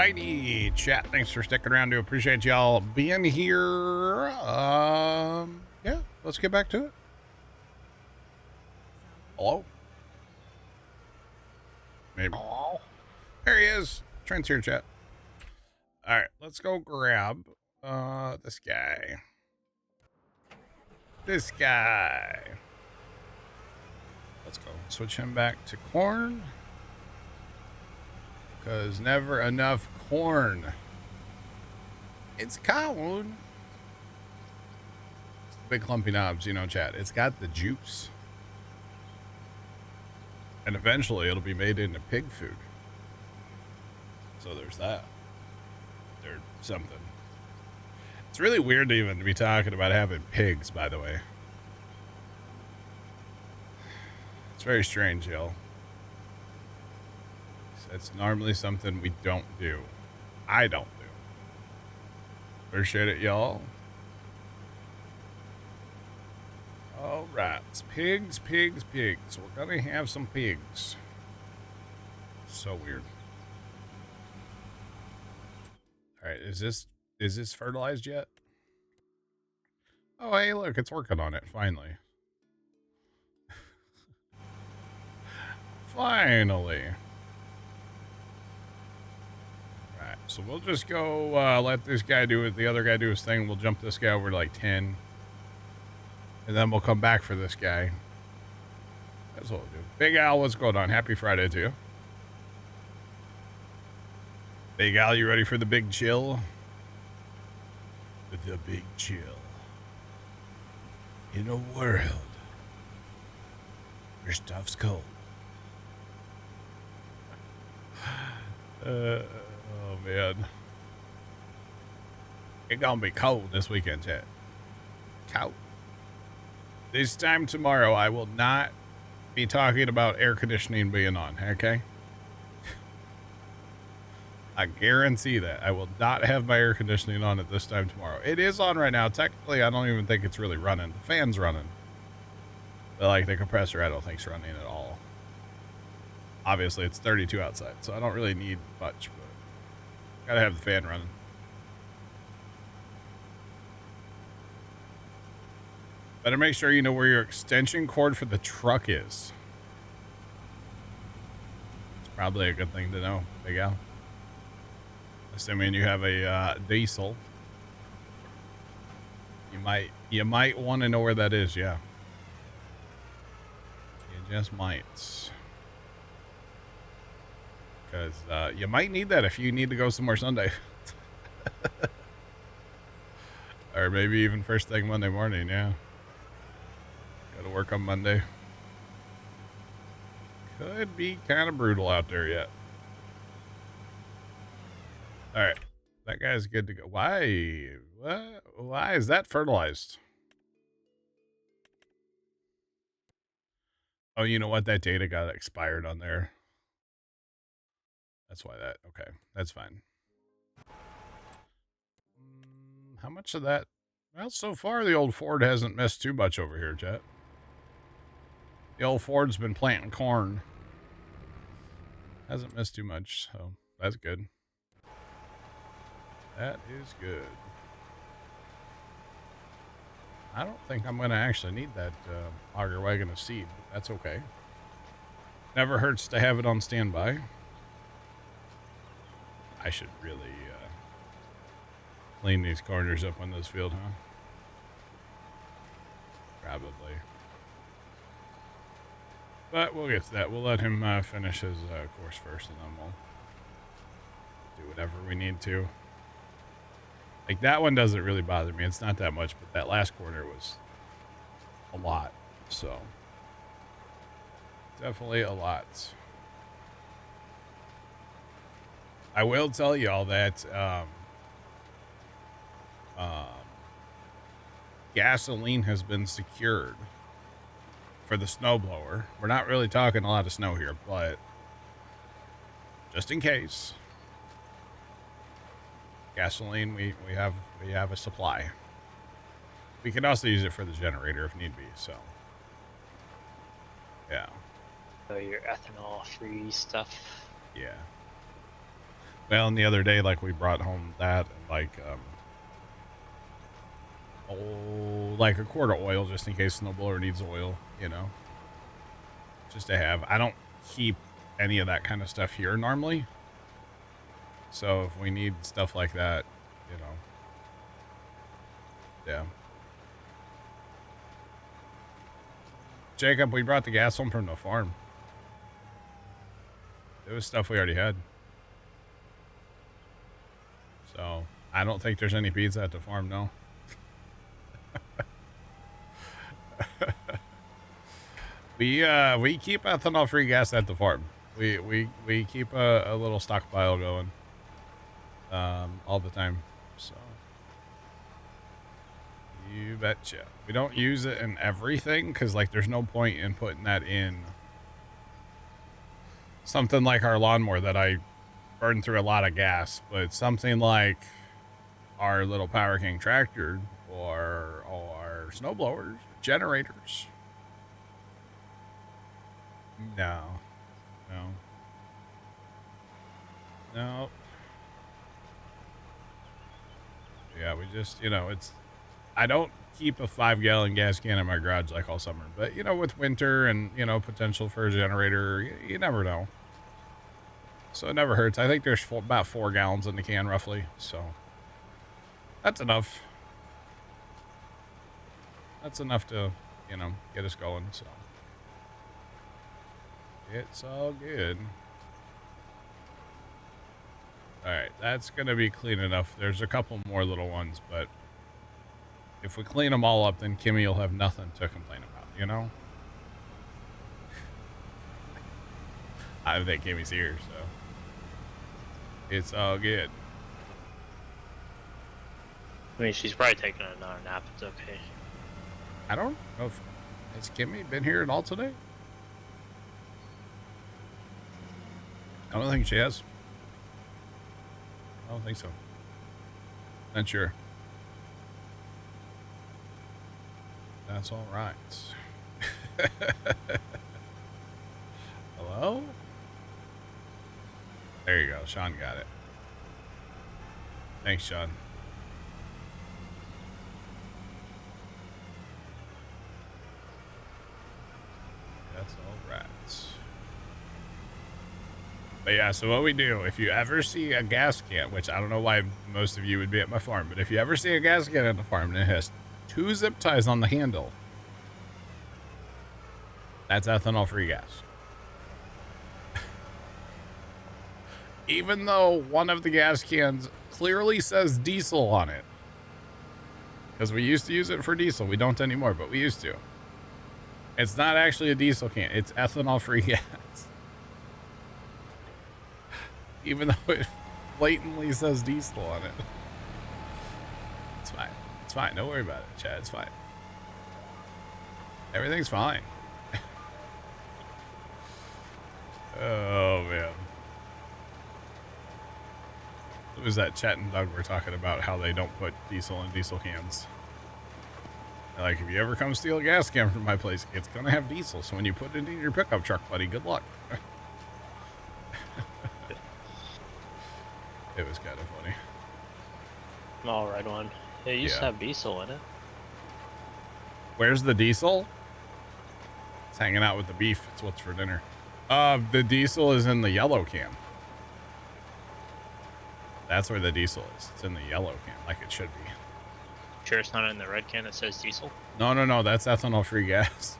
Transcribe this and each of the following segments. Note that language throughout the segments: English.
righty, chat. Thanks for sticking around. Do appreciate y'all being here. Yeah, let's get back to it. Hello? Maybe. Hello? There he is. Trent's here, chat. All right, let's go grab this guy. This guy. Let's go switch him back to corn. Because never enough corn. It's corn. Big clumpy knobs, you know, chat. It's got the juice. And eventually it'll be made into pig food. So there's that. There's something. It's really weird to even be talking about having pigs, by the way. It's very strange, y'all. It's normally something we don't do. I don't do. Appreciate it, y'all. All right. It's pigs, pigs, pigs. We're going to have some pigs. So weird. All right. Is this fertilized yet? Oh, hey, look. It's working on it. Finally. Finally. Alright, so we'll just go let this guy do it, the other guy do his thing. We'll jump this guy over to like 10. And then we'll come back for this guy. That's what we'll do. Big Al, what's going on? Happy Friday to you. Big Al, you ready for the big chill? The big chill. In a world where stuff's cold. Oh man, it's gonna be cold this weekend, chat. Cold. This time tomorrow, I will not be talking about air conditioning being on. Okay, I guarantee that I will not have my air conditioning on at this time tomorrow. It is on right now. Technically, I don't even think it's really running. The fan's running, but like the compressor, I don't think's running at all. Obviously, it's 32 outside, so I don't really need much, but gotta have the fan running. Better make sure you know where your extension cord for the truck is. It's probably a good thing to know, Big Al. Assuming you have a diesel. You might want to know where that is, yeah. You just might. Because you might need that if you need to go somewhere Sunday. Or maybe even first thing Monday morning, yeah. Gotta work on Monday. Could be kind of brutal out there yet. Alright. That guy's good to go. Why? What? Why is that fertilized? Oh, you know what? That data got expired on there. That's why that, okay, that's fine. How much of that? Well, so far the old Ford hasn't missed too much over here, chat. The old Ford's been planting corn. Hasn't missed too much, so that's good. That is good. I don't think I'm going to actually need that auger wagon of seed, but that's okay. Never hurts to have it on standby. I should really clean these corners up on this field, huh? Probably. But we'll get to that. We'll let him finish his course first, and then we'll do whatever we need to. Like, that one doesn't really bother me. It's not that much, but that last corner was a lot. So, definitely a lot. I will tell y'all that gasoline has been secured for the snowblower. We're not really talking a lot of snow here, but just in case, gasoline, we have a supply. We can also use it for the generator if need be. So, yeah. So your ethanol-free stuff. Yeah. Well, and the other day, like, we brought home that, like, like a quart of oil just in case snowblower needs oil, you know, just to have. I don't keep any of that kind of stuff here normally. So if we need stuff like that, you know, yeah. Jacob, we brought the gas home from the farm. It was stuff we already had. So I don't think there's any pizza at the farm, no. We keep ethanol free gas at the farm. We keep a little stockpile going all the time. So you betcha. We don't use it in everything because like there's no point in putting that in something like our lawnmower that I burn through a lot of gas, but something like our little Power King tractor or our snowblowers, generators. No. Yeah, we just, you know, I don't keep a 5-gallon gas can in my garage like all summer, but you know, with winter and, you know, potential for a generator, you never know. So it never hurts. I think there's about 4 gallons in the can roughly. So that's enough. That's enough to, you know, get us going. So it's all good. All right, that's going to be clean enough. There's a couple more little ones, but if we clean them all up, then Kimmy will have nothing to complain about, you know? I don't think Kimmy's here, so it's all good. I mean, she's probably taking another nap. It's okay. I don't know if... Has Kimmy been here at all today? I don't think she has. I don't think so. Not sure. That's all right. Hello? There you go. Sean got it. Thanks, Sean. That's all right. But yeah, so what we do, if you ever see a gas can, which I don't know why most of you would be at my farm, but if you ever see a gas can at the farm and it has 2 zip ties on the handle, that's ethanol free gas. Even though one of the gas cans clearly says diesel on it. Because we used to use it for diesel. We don't anymore, but we used to. It's not actually a diesel can. It's ethanol free gas. Even though it blatantly says diesel on it. It's fine. It's fine. Don't worry about it, Chad. It's fine. Everything's fine. Oh, man. It was that Chet and Doug were talking about how they don't put diesel in diesel cans. They're like, if you ever come steal a gas can from my place, it's going to have diesel. So when you put it in your pickup truck, buddy, good luck. It was kind of funny. All right, one. It used to have diesel in it. Where's the diesel? It's hanging out with the beef. It's what's for dinner. The diesel is in the yellow can. That's where the diesel is. It's in the yellow can, like it should be. Sure it's not in the red can that says diesel? No. That's ethanol-free gas.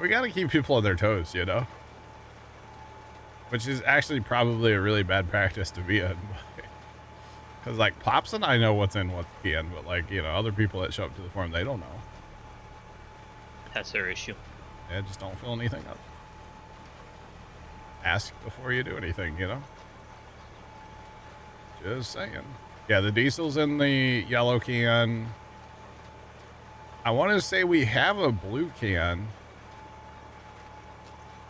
We got to keep people on their toes, you know? Which is actually probably a really bad practice to be in. Because, like, Pops and I know what's in what can, but, like, you know, other people that show up to the farm, they don't know. That's their issue. Yeah, just don't fill anything up. Ask before you do anything, you know? Just saying. Yeah, the diesel's in the yellow can. I want to say we have a blue can.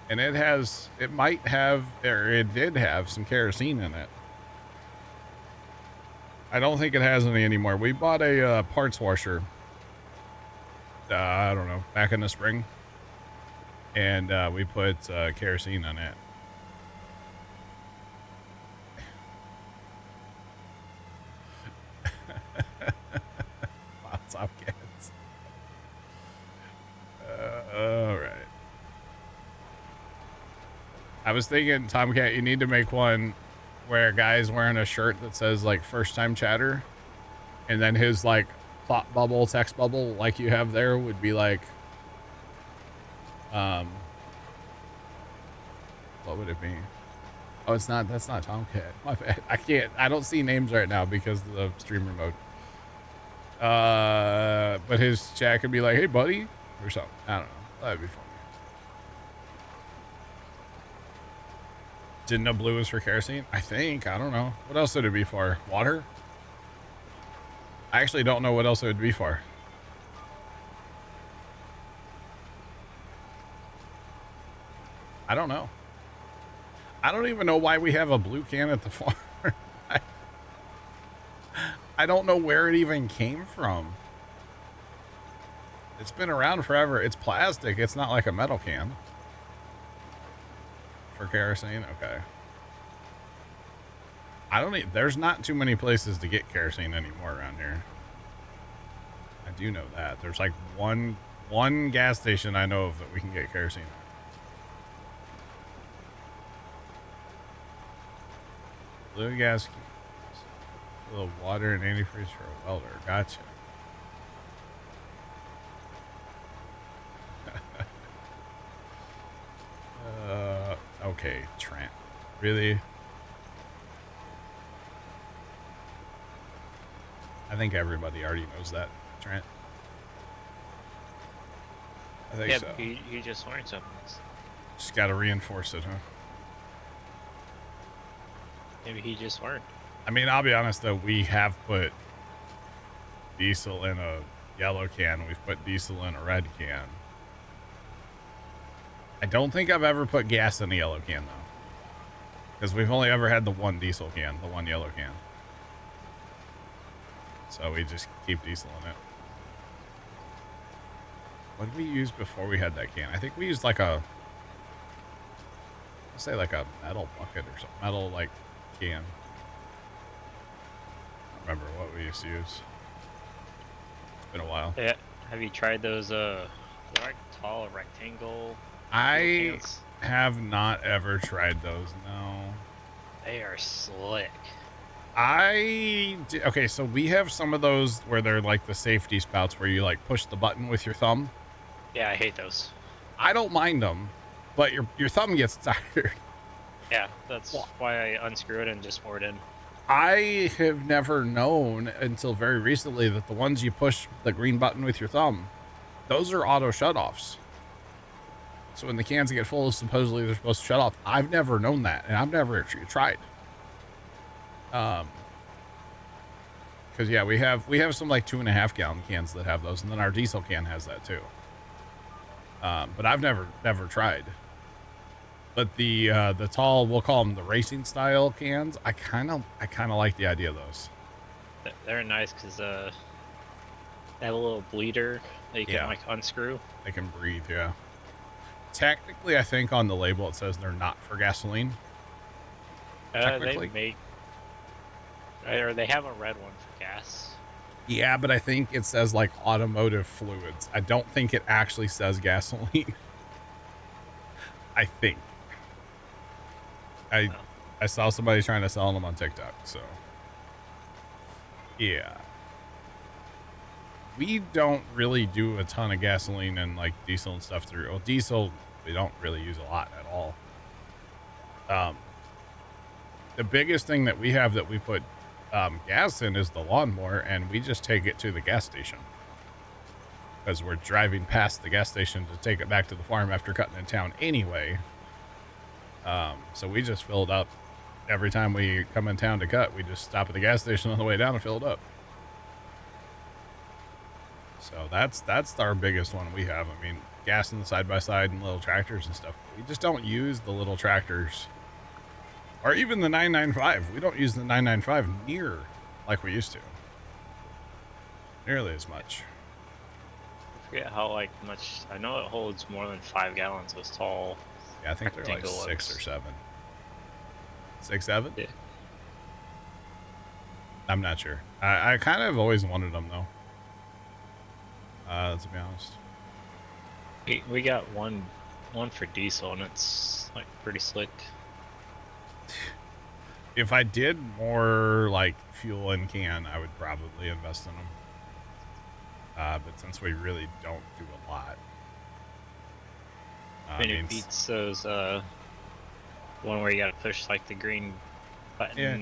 And it might have, or it did have some kerosene in it. I don't think it has any anymore. We bought a parts washer. I don't know, back in the spring. And we put kerosene in it. I was thinking, Tomcat, you need to make one where a guy's wearing a shirt that says like first time chatter, and then his like thought bubble, text bubble, like you have there, would be like, what would it be? Oh, it's not. That's not Tomcat. My bad. I don't see names right now because of the streamer mode. But his chat could be like, "Hey, buddy," or something. I don't know. That'd be funny. Didn't know blue was for kerosene? I think. I don't know. What else would it be for? Water? I actually don't know what else it would be for. I don't know. I don't even know why we have a blue can at the farm. I don't know where it even came from. It's been around forever. It's plastic. It's not like a metal can. For kerosene? Okay. I don't need, there's not too many places to get kerosene anymore around here. I do know that. There's like one gas station I know of that we can get kerosene at. Blue gas full of water and antifreeze for a welder. Gotcha. Okay, Trent. Really? I think everybody already knows that, Trent. I think so. He just learned something. Just gotta reinforce it, huh? Maybe he just learned. I mean, I'll be honest though, we have put diesel in a yellow can. We've put diesel in a red can. I don't think I've ever put gas in a yellow can though. Because we've only ever had the one diesel can, the one yellow can. So we just keep diesel in it. What did we use before we had that can? I think we used like a, let's say like a metal bucket or something. Metal like can. I don't remember what we used to use. It's been a while. Yeah. Have you tried those like tall rectangle? I have not ever tried those. No. They are slick. Okay, so we have some of those where they're like the safety spouts where you like push the button with your thumb. Yeah, I hate those. I don't mind them, but your thumb gets tired. Yeah, that's why I unscrew it and just pour it in. I have never known until very recently that the ones you push the green button with your thumb, those are auto shutoffs. So when the cans get full, supposedly they're supposed to shut off. I've never known that, and I've never actually tried. Because yeah, we have some like 2.5 gallon cans that have those, and then our diesel can has that too. But I've never tried. But the tall, we'll call them the racing style cans. I kind of like the idea of those. They're nice because they have a little bleeder that you can like unscrew. They can breathe, yeah. Technically, I think on the label it says they're not for gasoline. Technically. They have a red one for gas. Yeah, but I think it says like automotive fluids. I don't think it actually says gasoline. I think. I saw somebody trying to sell them on TikTok, so yeah. We don't really do a ton of gasoline and like diesel and stuff through. Well, diesel we don't really use a lot at all. The biggest thing that we have that we put gas in is the lawnmower, and we just take it to the gas station because we're driving past the gas station to take it back to the farm after cutting in town anyway. So we just fill it up every time we come in town to cut. We just stop at the gas station on the way down and fill it up. So that's our biggest one we have. I mean, gas in the side-by-side and little tractors and stuff. We just don't use the little tractors. Or even the 995. We don't use the 995 near like we used to. Nearly as much. I forget how much. I know it holds more than 5 gallons. Those tall. Yeah, I think they're like 6 or 7. 6, 7? Yeah. I'm not sure. I kind of always wanted them though. To be honest. We got one for diesel, and it's like pretty slick. If I did more like fuel in can, I would probably invest in them. But since we really don't do a lot, I mean, it beats those one where you gotta push like the green button. Yeah.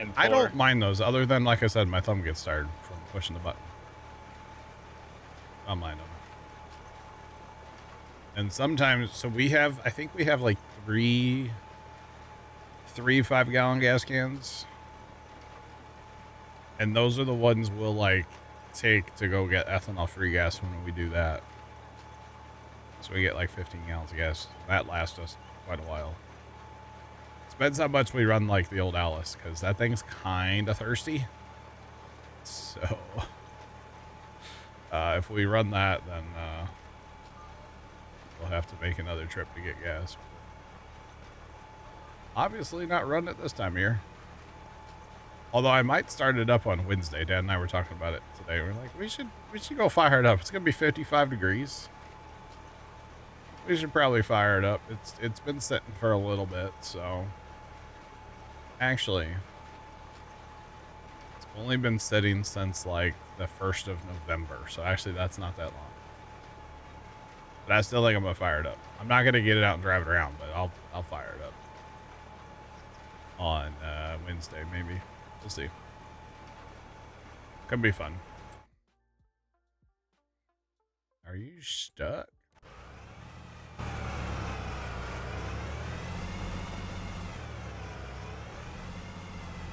M4. I don't mind those, other than like I said, my thumb gets tired from pushing the button. I don't mind them. And sometimes, so we have, I think we have like three 5-gallon gas cans. And those are the ones we'll like take to go get ethanol free gas when we do that. So we get like 15 gallons of gas. That lasts us quite a while. Depends how much we run like the old Alice, because that thing's kind of thirsty. So if we run that, then we'll have to make another trip to get gas. Obviously not run it this time of year. Although I might start it up on Wednesday. Dad and I were talking about it today. We're like, we should go fire it up. It's gonna be 55 degrees. We should probably fire it up. It's been sitting for a little bit, so actually it's only been sitting since like the 1st of November. So actually that's not that long. But I still think I'm gonna fire it up. I'm not gonna get it out and drive it around, but I'll fire it up on Wednesday maybe. We'll see. Could be fun. Are you stuck?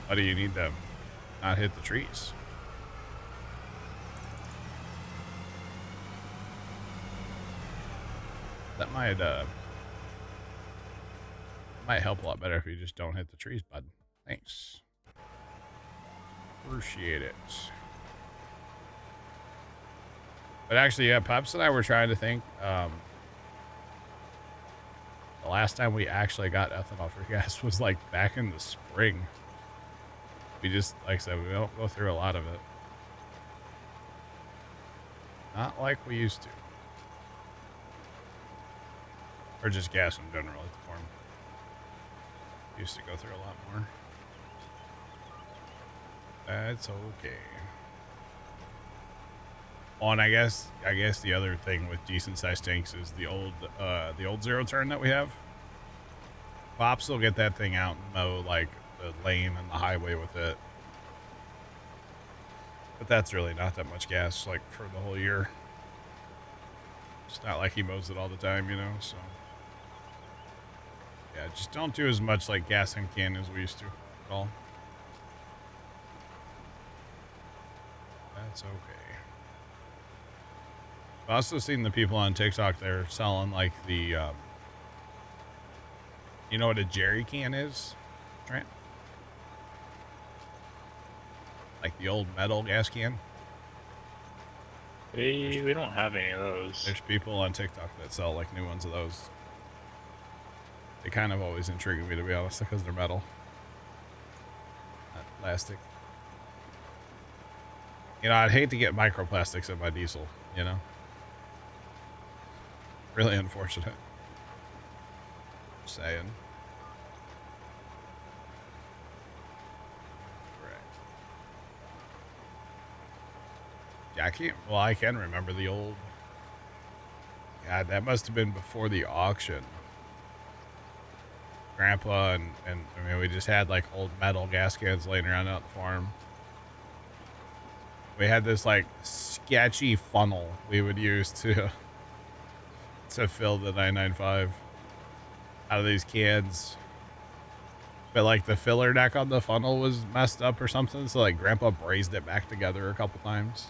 What do you need to not hit the trees? That might help a lot better if you just don't hit the trees, bud. Thanks. Appreciate it. But actually, yeah, Pops and I were trying to think. The last time we actually got ethanol free gas was like back in the spring. We just, like I said, we don't go through a lot of it. Not like we used to. Or just gas in general at the farm. Used to go through a lot more. That's okay. Oh, and I guess the other thing with decent sized tanks is the old zero turn that we have. Pops will get that thing out and mow like the lane and the highway with it. But that's really not that much gas like for the whole year. It's not like he mows it all the time, you know, so yeah, just don't do as much like gas in can as we used to at all. That's okay. I've also seen the people on TikTok, they're selling like the, you know what a jerry can is, right? Like the old metal gas can. We don't have any of those. There's people on TikTok that sell like new ones of those. They kind of always intrigue me, to be honest, because they're metal, not plastic. You know, I'd hate to get microplastics in my diesel, you know? Really unfortunate. Just saying. Right. Yeah, I can remember the old... God, that must have been before the auction. Grandpa and I mean, we just had like old metal gas cans laying around out the farm. We had this like sketchy funnel we would use to fill the 995 out of these cans. But like the filler neck on the funnel was messed up or something, so like Grandpa brazed it back together a couple times.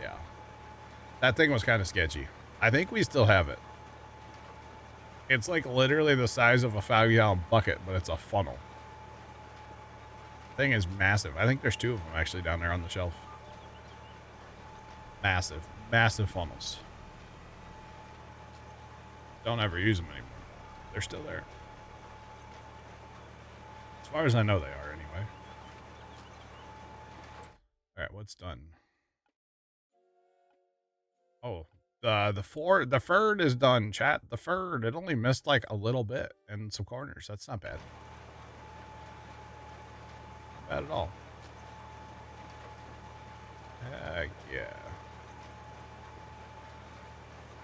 Yeah. That thing was kind of sketchy. I think we still have it. It's like literally the size of a 5-gallon bucket, but it's a funnel. Thing is massive. I think there's 2 of them actually down there on the shelf. Massive funnels. Don't ever use them anymore. They're still there. As far as I know, they are anyway. All right, what's done? Oh, The Ford is done, chat. The Ford, it only missed like a little bit and some corners. That's not bad. Not bad at all. Heck yeah.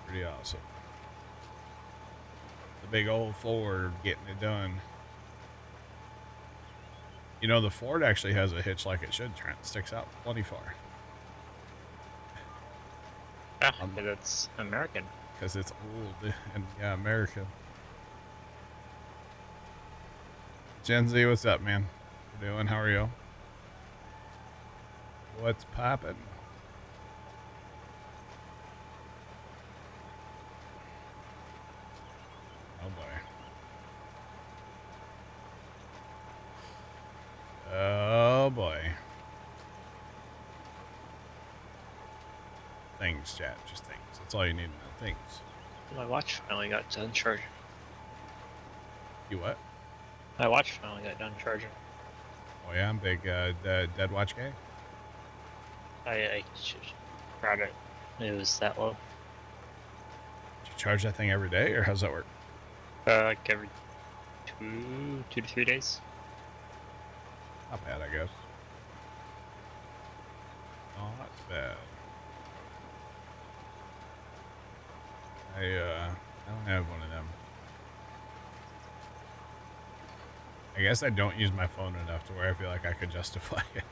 Pretty awesome. The big old Ford getting it done. You know, the Ford actually has a hitch like it should, Trent. It sticks out plenty far. Yeah, it's American. Because it's old and, yeah, American. Gen Z, what's up, man? What you doing? How are you? What's poppin'? Oh, boy. Oh, boy. Things, chat. Just things. That's all you need to know. Things. My watch finally got done charging. You what? My watch finally got done charging. Oh, yeah? I'm big dead watch guy? I tried it. It was that low. Do you charge that thing every day, or how's that work? Like every two to 3 days. Not bad, I guess. Oh, that's bad. I don't have one of them. I guess I don't use my phone enough to where I feel like I could justify it.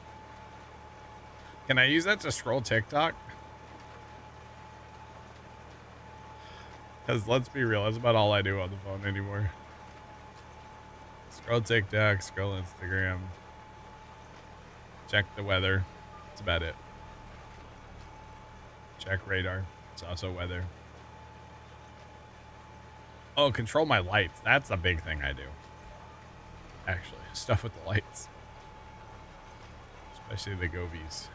Can I use that to scroll TikTok? Because let's be real, that's about all I do on the phone anymore. Scroll TikTok, scroll Instagram, check the weather. That's about it. Check radar. It's also weather. Oh, control my lights. That's a big thing I do. Actually, stuff with the lights. Especially the Govies.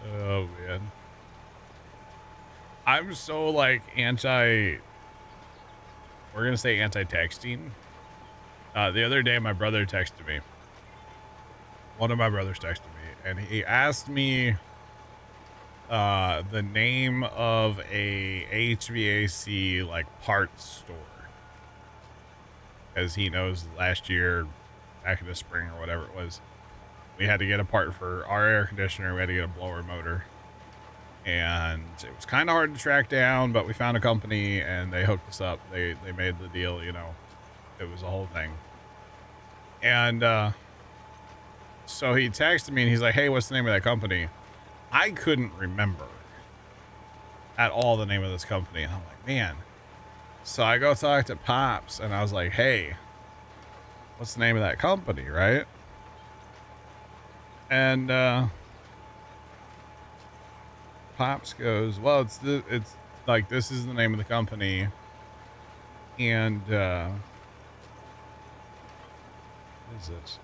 Oh, man. I'm so, like, we're going to say anti-texting. The other day, my brother texted me. One of my brothers texted me, and he asked me the name of a HVAC, like, parts store. As he knows, last year, back in the spring or whatever it was, we had to get a part for our air conditioner. We had to get a blower motor. And it was kind of hard to track down, but we found a company and they hooked us up. They made the deal, you know. It was a whole thing. And so he texted me and he's like, hey, what's the name of that company? I couldn't remember at all the name of this company. And I'm like, man. So I go talk to Pops and I was like, hey, what's the name of that company, right? And Pops goes, well, it's like, this is the name of the company. And what is this?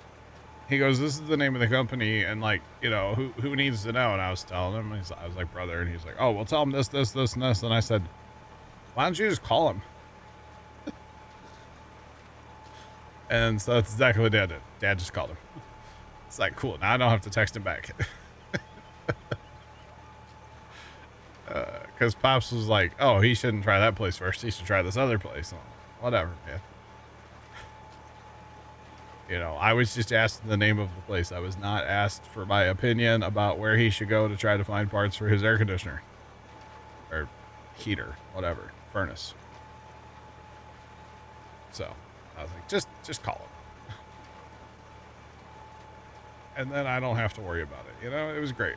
He goes, this is the name of the company, and, like, you know, who needs to know? And I was telling him, I was like, brother, and he's like, oh, well, tell him this, this, this, and this. And I said, why don't you just call him? And so that's exactly what Dad did. Dad just called him. It's like, cool, now I don't have to text him back. Because Pops was like, oh, he shouldn't try that place first. He should try this other place. Whatever, man. You know, I was just asked the name of the place. I was not asked for my opinion about where he should go to try to find parts for his air conditioner. Or heater, whatever. Furnace. So, I was like, just call him. And then I don't have to worry about it. You know, it was great.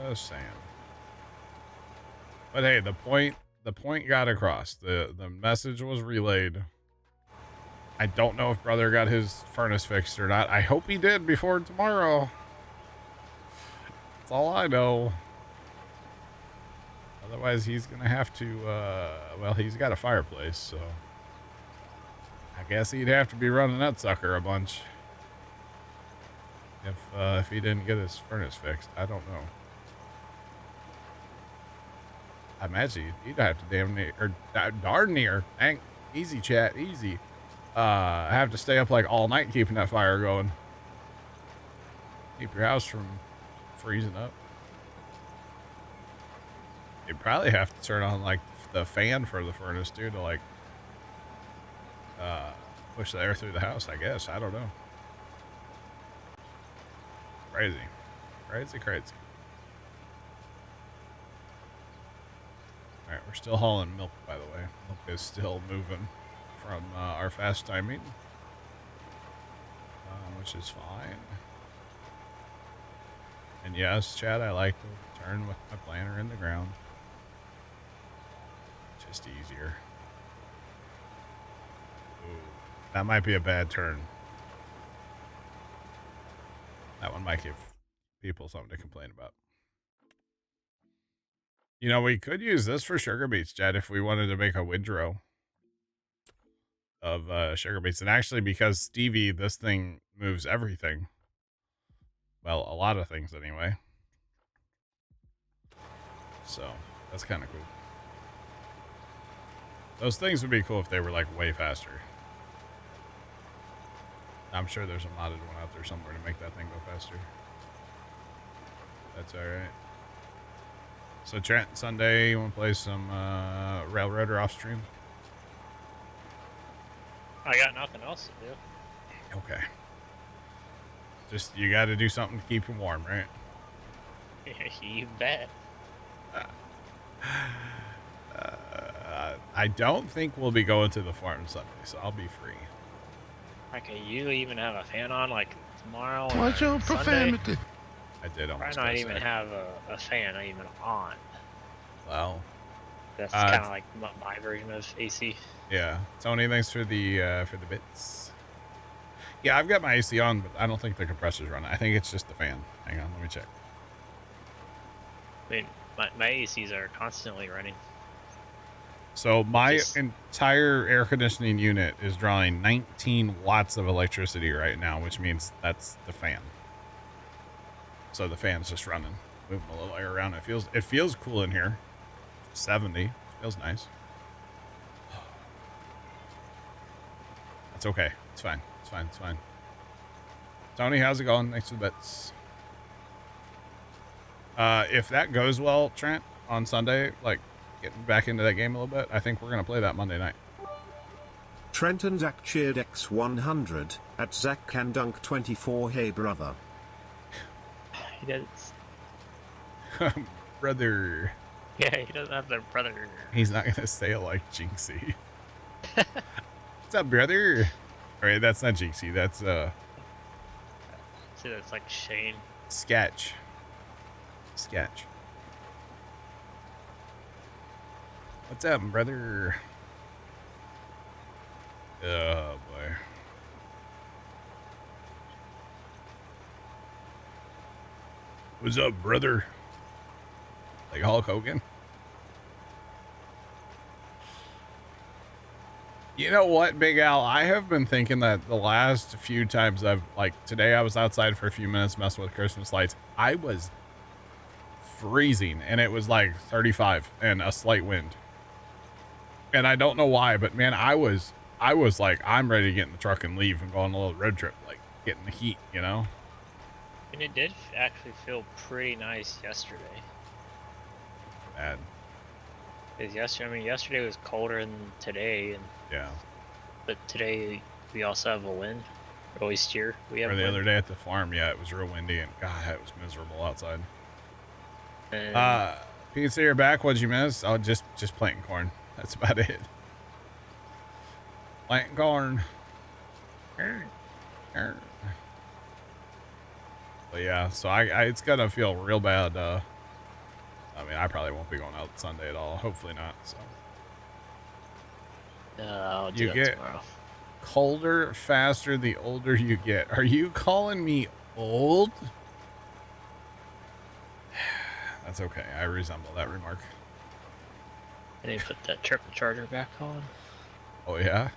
Just saying. But hey, the point got across. The message was relayed. I don't know if brother got his furnace fixed or not. I hope he did before tomorrow. That's all I know. Otherwise, he's going to have to, well, he's got a fireplace, so I guess he'd have to be running that sucker a bunch. If he didn't get his furnace fixed. I don't know. I imagine he'd have to darn near, dang, easy chat, easy. Have to stay up like all night keeping that fire going. Keep your house from freezing up. You'd probably have to turn on like the fan for the furnace too to like push the air through the house, I guess. I don't know. Crazy. Crazy. Alright, we're still hauling milk, by the way. Milk is still moving from our fast time meeting, which is fine. And yes, Chad, I like to turn with my planter in the ground. Just easier. Ooh, that might be a bad turn. That one might give people something to complain about. You know, we could use this for sugar beets, Chad, if we wanted to make a windrow of sugar beets. And actually, because Stevie, this thing moves everything. Well, a lot of things anyway. So, that's kind of cool. Those things would be cool if they were, like, way faster. I'm sure there's a modded one out there somewhere to make that thing go faster. That's alright. So, Trent, Sunday, you want to play some Railroader off stream? I got nothing else to do. Okay. Just, you got to do something to keep you warm, right? You bet. I don't think we'll be going to the farm Sunday, so I'll be free. Okay, you even have a fan on like tomorrow? What's your profanity? I did almost. Probably not even have a fan even on. Well, that's kind of like my version of AC. Yeah, Tony, thanks for the bits. Yeah, I've got my AC on, but I don't think the compressor's running. I think it's just the fan. Hang on, let me check. I mean, my ACs are constantly running. So my entire air conditioning unit is drawing 19 watts of electricity right now, which means that's the fan. So the fan's just running, moving a little air around. It feels cool in here. 70. It feels nice. That's okay. It's fine. It's fine. It's fine. Tony, how's it going? Thanks for the bets. If that goes well, Trent, on Sunday, like getting back into that game a little bit, I think we're going to play that Monday night. Trent and Zach cheered X100 at Zach Can Dunk 24. Hey, brother. He does. Brother. Yeah, he doesn't have their brother. He's not going to say it like Jinxie. What's up, brother? All right, that's not Jinxie. That's, See, that's like Shane. Sketch. What's up, brother? Oh, boy. What's up, brother? Like Hulk Hogan? You know what, Big Al? I have been thinking that the last few times today I was outside for a few minutes messing with Christmas lights. I was freezing, and it was like 35 and a slight wind. And I don't know why, but man, I was like, I'm ready to get in the truck and leave and go on a little road trip, like getting the heat, you know? And it did actually feel pretty nice yesterday. Bad. Because yesterday was colder than today, and yeah. But today we also have a wind. Or we steer. We have. Or the other day at the farm, yeah, it was real windy, and God, it was miserable outside. Pizza, you're back. What'd you miss? Oh, just planting corn. That's about it. Planting corn. But yeah, so it's gonna feel real bad. I mean, I probably won't be going out Sunday at all. Hopefully not. So. I'll do that tomorrow. Colder faster the older you get. Are you calling me old? That's okay. I resemble that remark. I need to put that triple charger back on. Oh yeah?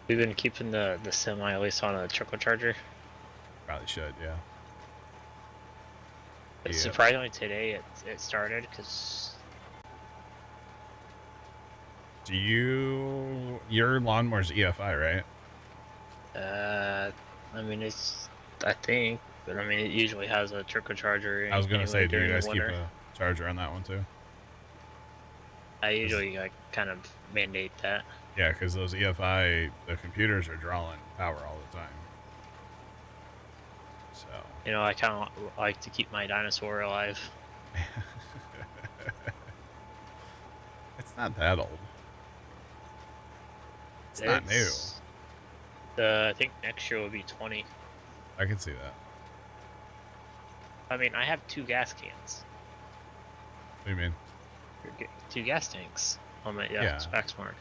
We've been keeping the semi at least on a triple charger. Probably should, yeah. But surprisingly today it started because. Your lawnmower's EFI, right? I mean I think But I mean, it usually has a turbocharger. I was gonna say, do you during guys the keep winter. a charger on that one too? I usually like kind of mandate that. Yeah, because those EFI, the computers are drawing power all the time. So. You know, I kind of like to keep my dinosaur alive. It's not that old. It's not new. I think next year will be 20. I can see that. I mean, I have 2 gas cans. What do you mean? 2 gas tanks on my specs mark.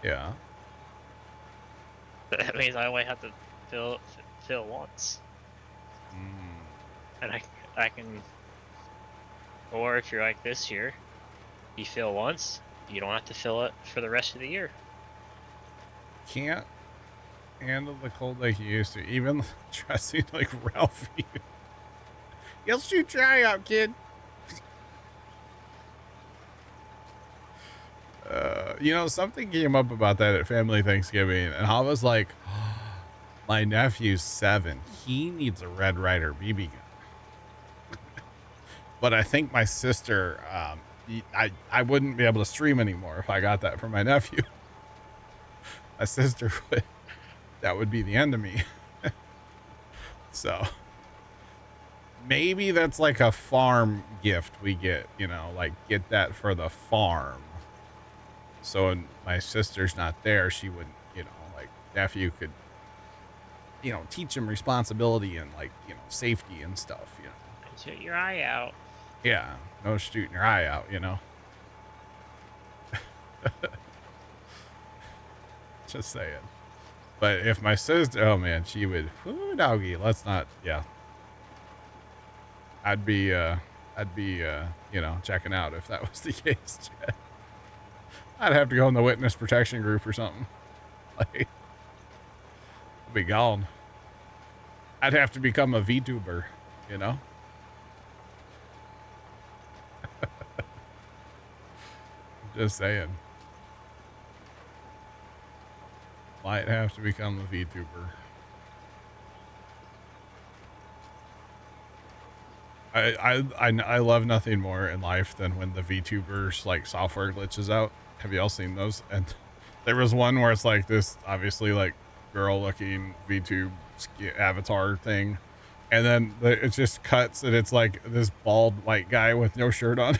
Yeah. But that means I only have to fill once. And I can, or if you're like this year, you fill once, you don't have to fill it for the rest of the year. Can't handle the cold like you used to, even dressing like Ralphie. You'll shoot your eye out, kid. You know, something came up about that at family Thanksgiving, and I was like, my nephew's 7. He needs a Red Ryder BB gun. But I think my sister, I wouldn't be able to stream anymore if I got that for my nephew. My sister would, that would be the end of me. So maybe that's like a farm gift we get, you know, like get that for the farm. So when my sister's not there, she wouldn't, you know, like nephew could, you know, teach him responsibility and like, you know, safety and stuff, you know. Shoot your eye out. Yeah, no shooting your eye out, you know. Just saying. But if my sister, oh man, she would, whoo, doggy, let's not, yeah. I'd be, you know, checking out if that was the case. I'd have to go in the witness protection group or something. Like, I'd be gone. I'd have to become a VTuber, you know? Just saying. Might have to become a VTuber. I love nothing more in life than when the VTubers like software glitches out. Have y'all seen those? And there was one where it's like this obviously like girl looking VTube avatar thing, and then it just cuts and it's like this bald white guy with no shirt on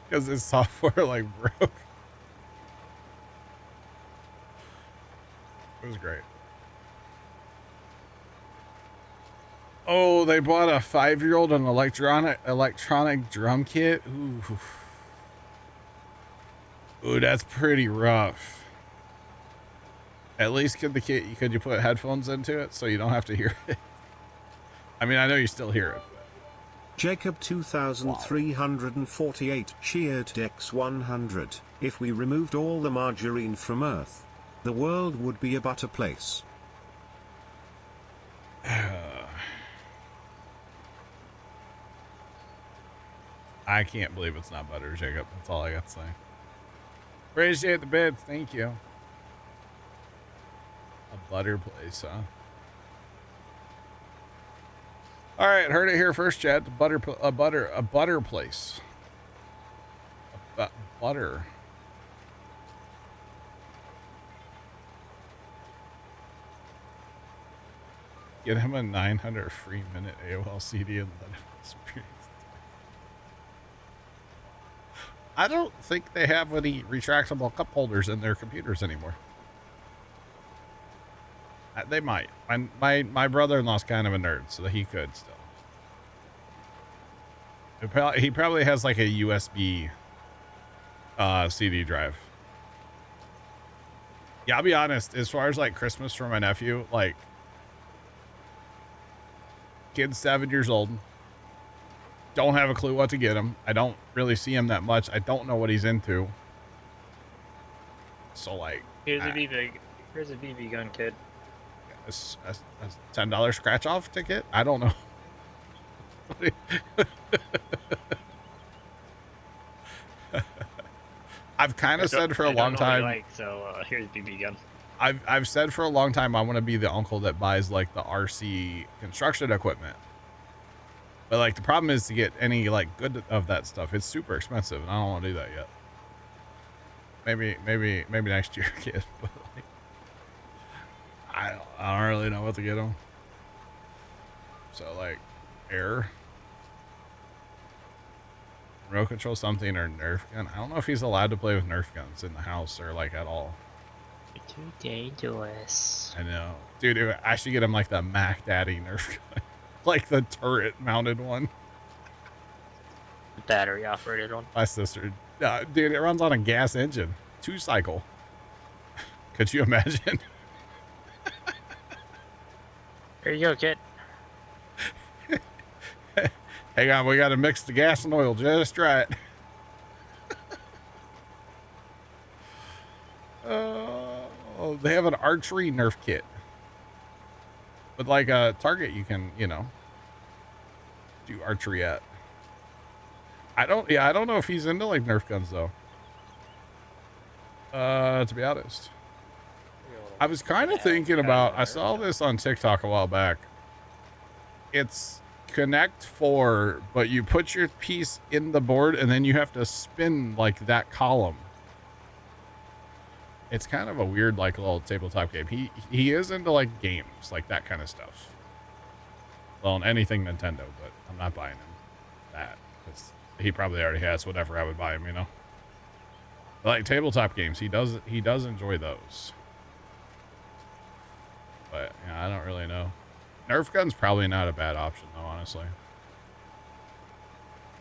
because his software like broke. It was great. Oh, they bought a 5-year-old an electronic drum kit. Ooh, that's pretty rough. At least could you put headphones into it so you don't have to hear it? I mean, I know you still hear it. Jacob 2348 cheered X100. If we removed all the margarine from Earth, the world would be a better place. I can't believe it's not butter, Jacob. That's all I got to say. Appreciate the bits. Thank you. A butter place, huh? All right, heard it here first, Chad. A butter place. Butter. Get him a 900 free minute AOL CD and let him experience. I don't think they have any retractable cup holders in their computers anymore. They might. My brother-in-law's kind of a nerd, so he could still. He probably has like a USB CD drive. Yeah, I'll be honest. As far as like Christmas for my nephew, like kid's 7 years old. Don't have a clue what to get him. I don't really see him that much. I don't know what he's into. So like, here's a BB gun, kid. A $10 scratch off ticket? I don't know. I've kind of said for a long time. So here's BB gun. I've said for a long time I want to be the uncle that buys like the RC construction equipment. But like the problem is to get any like good of that stuff. It's super expensive, and I don't want to do that yet. Maybe next year, kid. But like, I don't really know what to get him. So like, air, remote control something, or Nerf gun. I don't know if he's allowed to play with Nerf guns in the house or like at all. Too dangerous. I know, dude. I should get him like the Mac Daddy Nerf gun, like the turret mounted one. Battery operated one. My sister, dude, it runs on a gas engine, 2-cycle. Could you imagine? Here you go, kid. Hang on, we got to mix the gas and oil just right. They have an archery Nerf kit. With like a target you can, you know, do archery at. I don't know if he's into like Nerf guns though. To be honest. I was kind of thinking about, I saw this on TikTok a while back. It's Connect 4, but you put your piece in the board and then you have to spin like that column. It's kind of a weird like little tabletop game. He is into like games, like that kind of stuff. Well, anything Nintendo, but I'm not buying him that because he probably already has whatever I would buy him, you know. But like tabletop games, he does enjoy those. But yeah, I don't really know. Nerf gun's probably not a bad option though, honestly.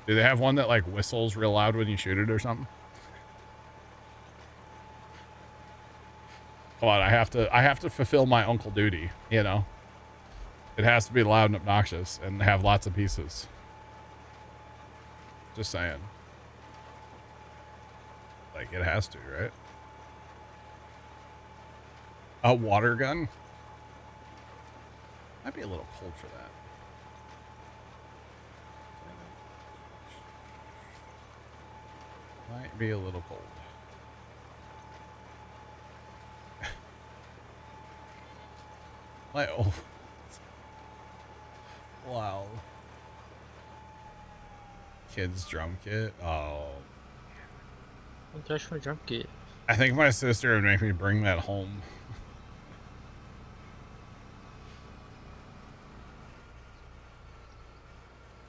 Do they have one that like whistles real loud when you shoot it or something? Come on, I have to fulfill my uncle duty, you know. It has to be loud and obnoxious and have lots of pieces. Just saying. Like it has to, right? A water gun? Might be a little cold for that. Might be a little cold. My oh. Wow. Kids drum kit. Oh. Don't touch my drum kit. I think my sister would make me bring that home.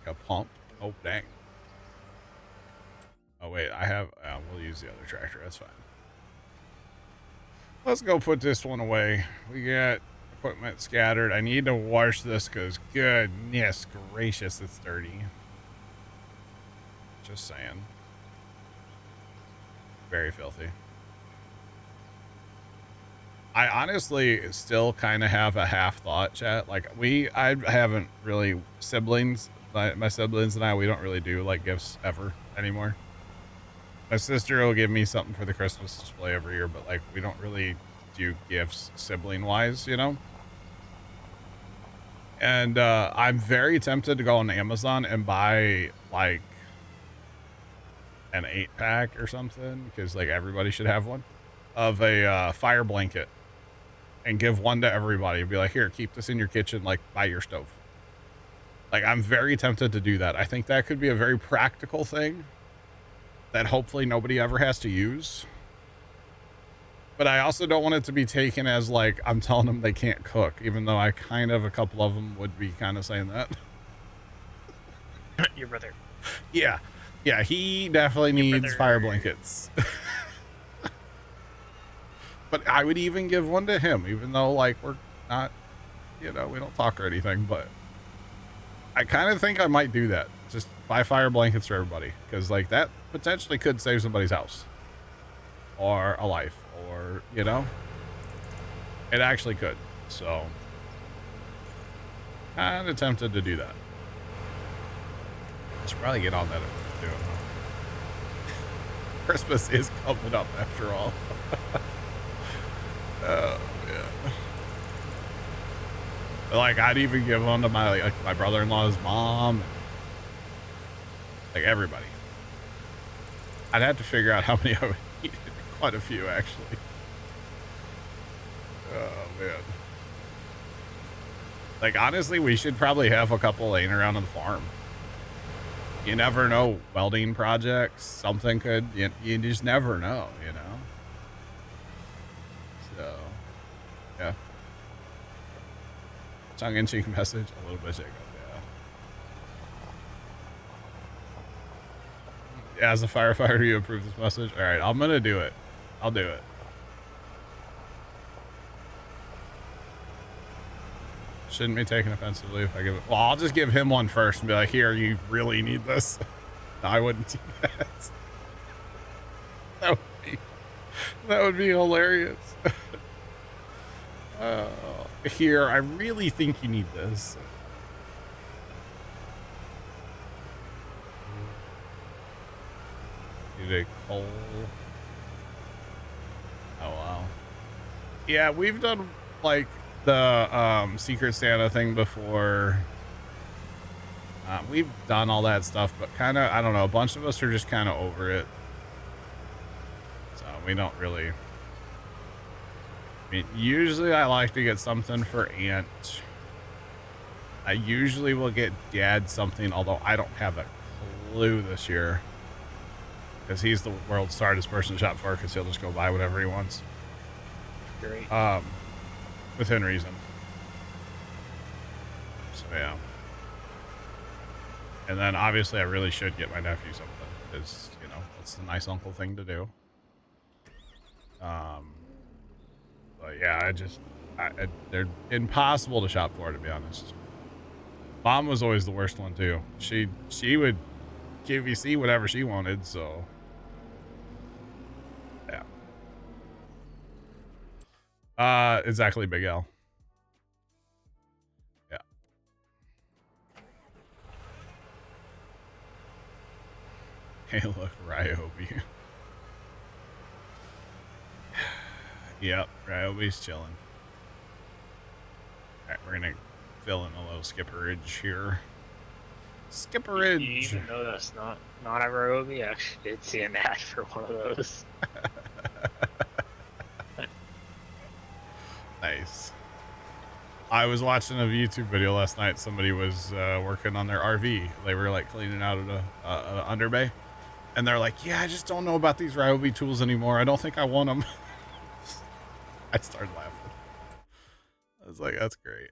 A pump. Oh, dang. Oh, wait. I have... we'll use the other tractor. That's fine. Let's go put this one away. We got equipment scattered. I need to wash this because goodness gracious, it's dirty. Just saying. Very filthy. I honestly still kind of have a half thought, chat. Like I haven't really siblings. My siblings and I, we don't really do like gifts ever anymore. My sister will give me something for the Christmas display every year, but like we don't really do gifts sibling wise, you know? And I'm very tempted to go on Amazon and buy like an 8-pack or something, because like everybody should have one, of a fire blanket and give one to everybody. Be like, here, keep this in your kitchen, like by your stove. Like, I'm very tempted to do that. I think that could be a very practical thing that hopefully nobody ever has to use. But I also don't want it to be taken as like I'm telling them they can't cook, even though I kind of, a couple of them would be kind of saying that. Your brother. Yeah. Yeah, he definitely needs fire blankets. But I would even give one to him, even though like we're not, you know, we don't talk or anything, but I kind of think I might do that. Just buy fire blankets for everybody, because like that potentially could save somebody's house or a life, or, you know, it actually could. So kind of tempted to do that. I should probably get on that if I'm doing that. Christmas is coming up after all. Oh man. Like I'd even give one to my like my brother-in-law's mom, like everybody. I'd have to figure out how many I would need. Quite a few actually. Oh, man. Like, honestly, we should probably have a couple laying around on the farm. You never know. Welding projects, something could, you just never know, you know? So, yeah. Tongue-in-cheek message, a little bit shake up, yeah. As a firefighter, you approve this message? All right, I'm going to do it. I'll do it. Shouldn't be taken offensively if I give it. Well, I'll just give him one first and be like, here, you really need this. No, I wouldn't do that. That would be hilarious. Here, I really think you need this. Need a coal. Oh, wow. Yeah, we've done, like, the Secret Santa thing before. We've done all that stuff, but kind of, I don't know, a bunch of us are just kind of over it. So we don't really. I mean, usually I like to get something for Aunt. I usually will get Dad something, although I don't have a clue this year. Because he's the world's hardest person to shop for, because he'll just go buy whatever he wants. Great. Within reason. So, yeah. And then, obviously, I really should get my nephew something, because, you know, it's a nice uncle thing to do. But, yeah, they're impossible to shop for, to be honest. Mom was always the worst one, too. She would QVC whatever she wanted, so... Yeah. Exactly, Big L. Yeah. Hey, look, Ryobi. Yep, Ryobi's chilling. Alright, we're gonna fill in a little skipperage here. Skipperage! You even know that's not a Ryobi? I actually did see an ad for one of those. Nice. I was watching a YouTube video last night. Somebody was working on their RV. They were like cleaning out an underbay. And they're like, yeah, I just don't know about these Ryobi tools anymore. I don't think I want them. I started laughing. I was like, that's great.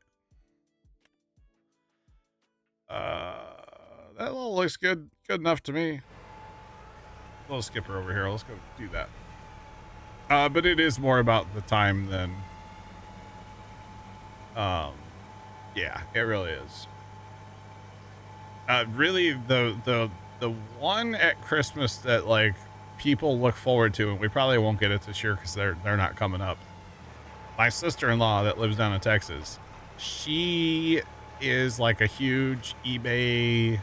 That all looks good enough to me. A little skipper over here. Let's go do that. But it is more about the time than... yeah, it really is. Really, the one at Christmas that like people look forward to, and we probably won't get it this year because they're not coming up. My sister-in-law that lives down in Texas, she is like a huge eBay,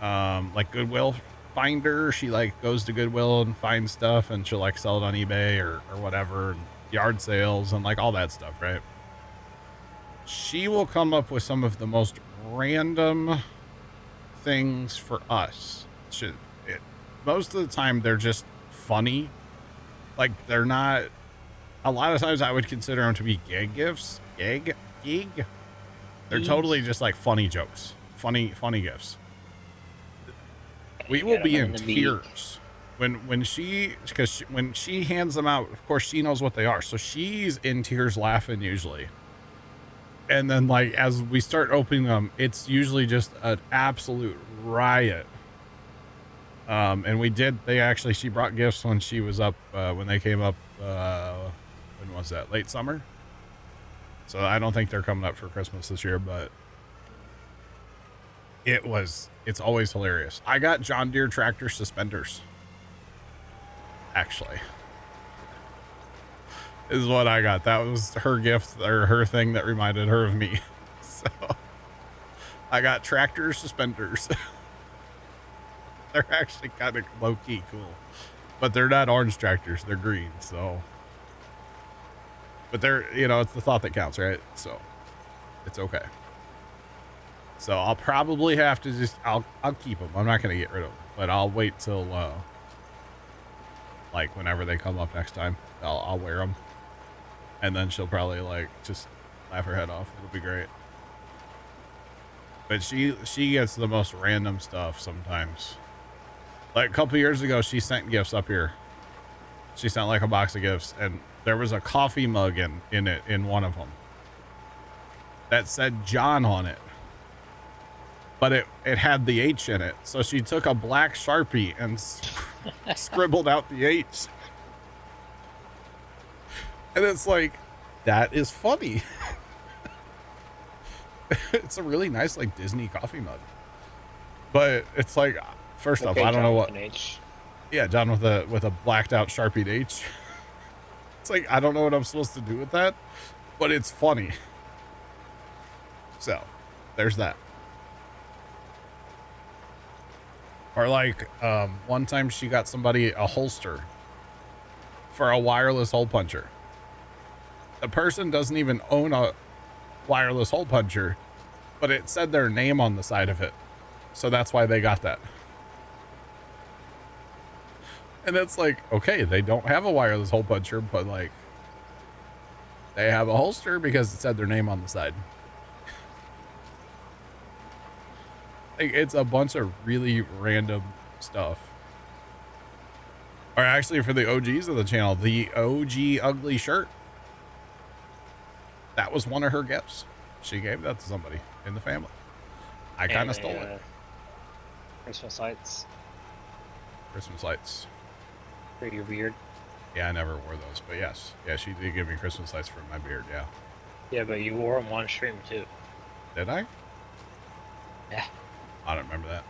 like Goodwill finder. She like goes to Goodwill and finds stuff, and she'll like sell it on eBay or whatever, and yard sales and like all that stuff, right? She will come up with some of the most random things for us. Most of the time, they're just funny. Like, they're not... A lot of times, I would consider them to be gag gifts. Gag? They're totally just, like, funny jokes. Funny gifts. We will be in tears. When she hands them out, of course, she knows what they are. So she's in tears laughing, usually. And then, like, as we start opening them, it's usually just an absolute riot. And she brought gifts when she was up, when they came up, when was that? Late summer? So I don't think they're coming up for Christmas this year, but it's always hilarious. I got John Deere tractor suspenders. Actually. Is what I got. That was her gift or her thing that reminded her of me. So I got tractor suspenders. They're actually kind of low-key cool, but they're not orange tractors. They're green. So, but they're, it's the thought that counts, right? So it's okay. So I'll probably have to I'll keep them. I'm not going to get rid of them, but I'll wait till, like whenever they come up next time, I'll wear them. And then she'll probably like just laugh her head off. It'll be great. But she gets the most random stuff sometimes. Like a couple years ago, she sent gifts up here. She sent like a box of gifts, and there was a coffee mug in one of them that said John on it. But it had the H in it. So she took a black Sharpie and scribbled out the H. And it's like, that is funny. It's a really nice, like, Disney coffee mug. But it's like, first off, I don't know what. Yeah, John with a blacked out Sharpied H. It's like, I don't know what I'm supposed to do with that, but it's funny. So, there's that. Or like, one time she got somebody a holster for a wireless hole puncher. The person doesn't even own a wireless hole puncher, but it said their name on the side of it. So that's why they got that. And it's like, okay, they don't have a wireless hole puncher, but like, they have a holster because it said their name on the side. Like, it's a bunch of really random stuff. Or actually, for the OGs of the channel, the OG ugly shirt. That was one of her gifts. She gave that to somebody in the family. I kind of stole it. Christmas lights. Christmas lights. For your beard. Yeah, I never wore those, but yes. Yeah, she did give me Christmas lights for my beard, yeah. Yeah, but you wore them on stream too. Did I? Yeah. I don't remember that.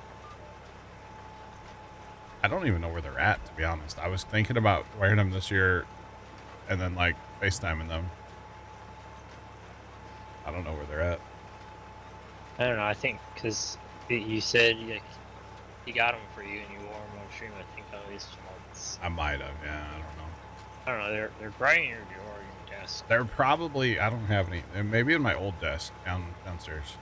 I don't even know where they're at, to be honest. I was thinking about wearing them this year and then like FaceTiming them. I don't know where they're at. I don't know. I think because you said he got them for you and you wore them on stream. I think at least once. I might have. Yeah, I don't know. I don't know. They're bright in your drawer, your desk. They're probably. I don't have any. Maybe in my old desk downstairs.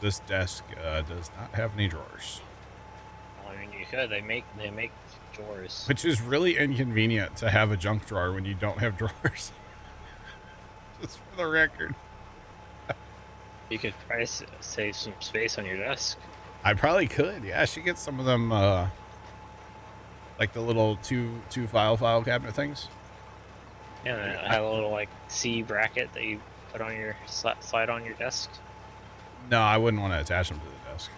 This desk does not have any drawers. Well, I mean, you could. They make drawers. Which is really inconvenient to have a junk drawer when you don't have drawers. Just for the record. You could probably save some space on your desk. I probably could. Yeah, I should get some of them, like the little two file cabinet things. Yeah, I have a little like C bracket that you put on your slide on your desk. No, I wouldn't want to attach them to the desk.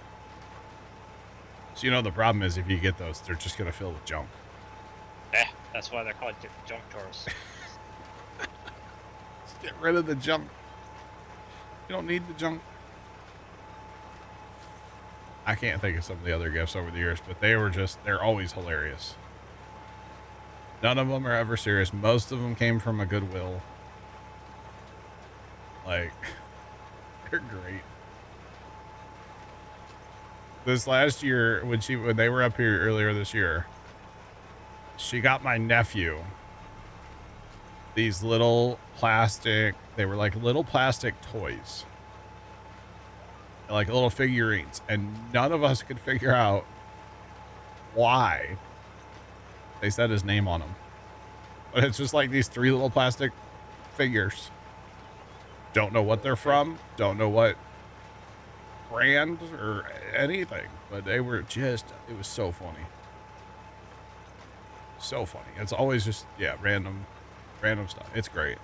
So the problem is if you get those, they're just gonna fill with junk. Yeah, that's why they're called junk drawers. Just get rid of the junk. You don't need the junk. I can't think of some of the other gifts over the years, but they're always hilarious. None of them are ever serious. Most of them came from a Goodwill. Like, they're great. This last year, when they were up here earlier this year, she got my nephew these little plastic, they were like little plastic toys. Like little figurines. And none of us could figure out why they said his name on them. But it's just like these 3 little plastic figures. Don't know what they're from. Don't know what brand or anything. But they were just, it was so funny. So funny. It's always just, yeah, random stuff. It's great.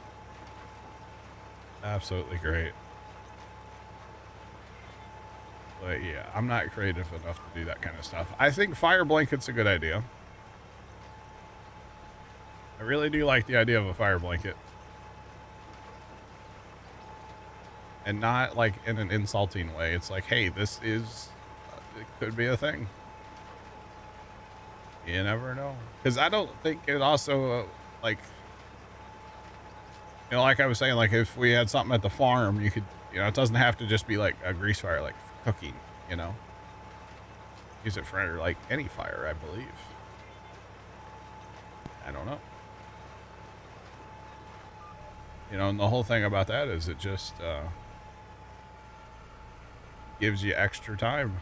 Absolutely great. But yeah, I'm not creative enough to do that kind of stuff. I think fire blanket's a good idea. I really do like the idea of a fire blanket. And not like in an insulting way. It's like, hey, this is, it could be a thing. You never know. Because I don't think it also, like, like I was saying, like if we had something at the farm, you could, it doesn't have to just be like a grease fire, like cooking, Use it for like any fire, I believe. I don't know. And the whole thing about that is it just gives you extra time.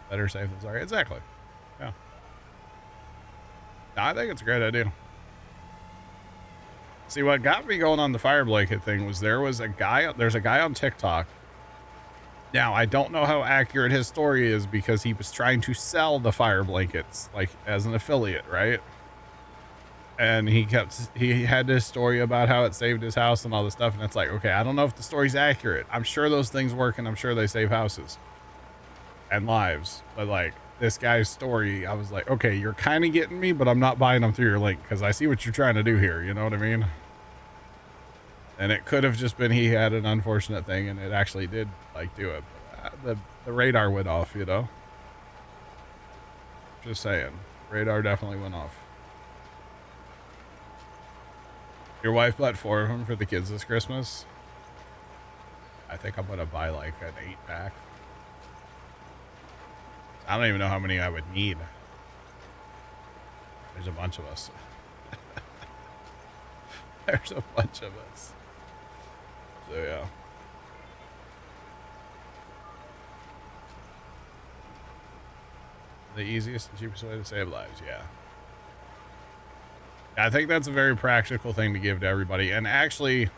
Better safe than sorry. Exactly. Yeah. No, I think it's a great idea. See, what got me going on the fire blanket thing was there's a guy on TikTok. Now, I don't know how accurate his story is because he was trying to sell the fire blankets, like, as an affiliate, right? And he had this story about how it saved his house and all this stuff. And it's like, okay, I don't know if the story's accurate. I'm sure those things work and I'm sure they save houses and lives. But like this guy's story, I was like, okay, you're kind of getting me, but I'm not buying them through your link because I see what you're trying to do here. You know what I mean? And it could have just been he had an unfortunate thing and it actually did like do it. But the radar went off, you know? Just saying. Radar definitely went off. Your wife bought 4 of them for the kids this Christmas. I think I'm going to buy like an 8-pack. I don't even know how many I would need. There's a bunch of us. There's a bunch of us. So yeah. The easiest and cheapest way to save lives, yeah. I think that's a very practical thing to give to everybody. And actually,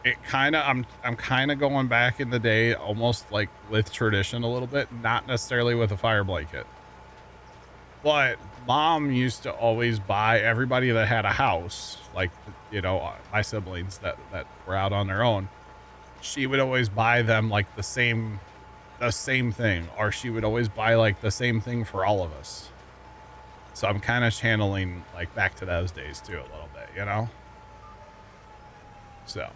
it kind of, I'm kind of going back in the day, almost like with tradition a little bit, not necessarily with a fire blanket. But mom used to always buy everybody that had a house, like, you know, my siblings that were out on their own. She would always buy them like the same thing, or she would always buy like the same thing for all of us. So I'm kind of channeling like back to those days too a little bit, you know? So.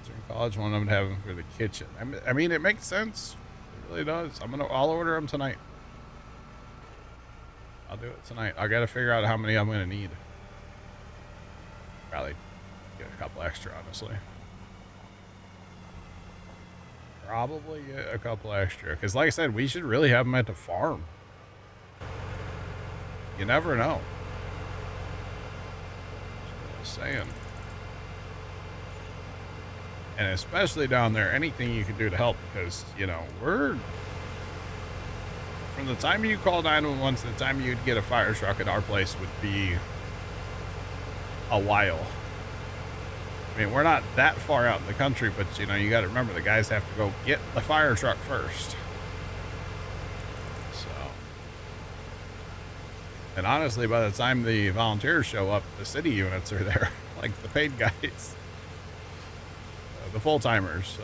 Since in college, one of them to have them for the kitchen. I mean, it makes sense. It really does. I'll order them tonight. I'll do it tonight. I got to figure out how many I'm going to need. Probably get a couple extra, honestly. Probably get a couple extra. Because like I said, we should really have them at the farm. You never know. Just saying. And especially down there, anything you can do to help, because, you know, we're... From the time you call 911 to the time you'd get a fire truck at our place would be a while. I mean, we're not that far out in the country, but, you know, you got to remember the guys have to go get the fire truck first. So. And honestly, by the time the volunteers show up, the city units are there, like the paid guys, the full-timers. So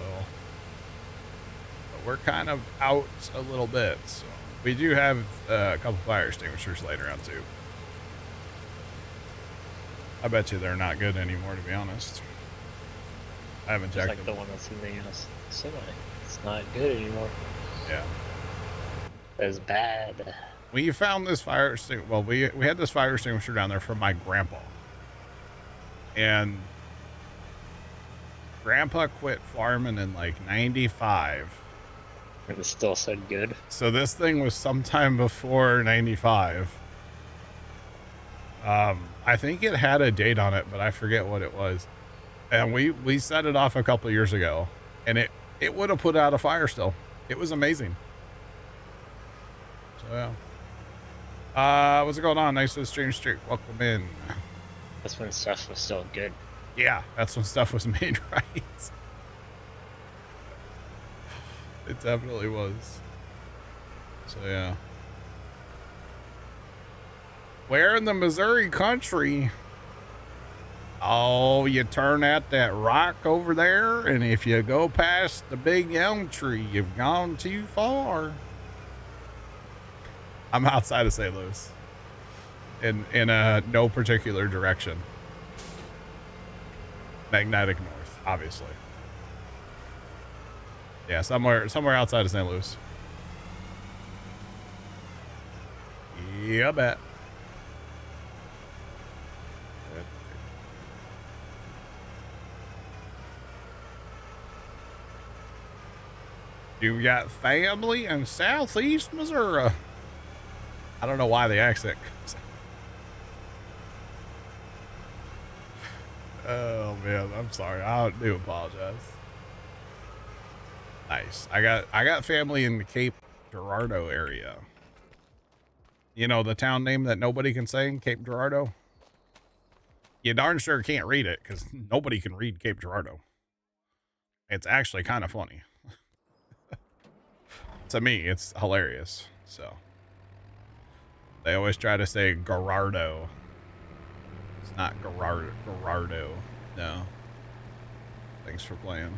but we're kind of out a little bit. So we do have a couple fire extinguishers laying around too. I bet you they're not good anymore, to be honest. I haven't checked like them. the one that's in the semi. It's not good anymore. Yeah. It's bad. We found this fire extinguisher. Well, we had this fire extinguisher down there from my grandpa. And grandpa quit farming in like 95. And it still said good. So this thing was sometime before 95. I think it had a date on it, but I forget what it was. And we set it off a couple of years ago, and it would have put out a fire still. It was amazing. So yeah. What's going on? Nice to the stream streak. Welcome in. That's when stuff was still good. Yeah, that's when stuff was made right. It definitely was. So yeah. Where in the Missouri country? Oh, you turn at that rock over there, and if you go past the big elm tree, you've gone too far. I'm outside of St. Louis. In no particular direction. Magnetic north, obviously. Yeah, somewhere outside of St. Louis. Yeah, bet. You got family in southeast Missouri. I don't know why the accent comes out. Oh man, I'm sorry. I do apologize. Nice. I got family in the Cape Girardeau area. You know the town name that nobody can say, Cape Girardeau? You darn sure can't read it because nobody can read Cape Girardeau. It's actually kind of funny. To me, it's hilarious. So they always try to say Gerardo. It's not Gerardo. No. Thanks for playing.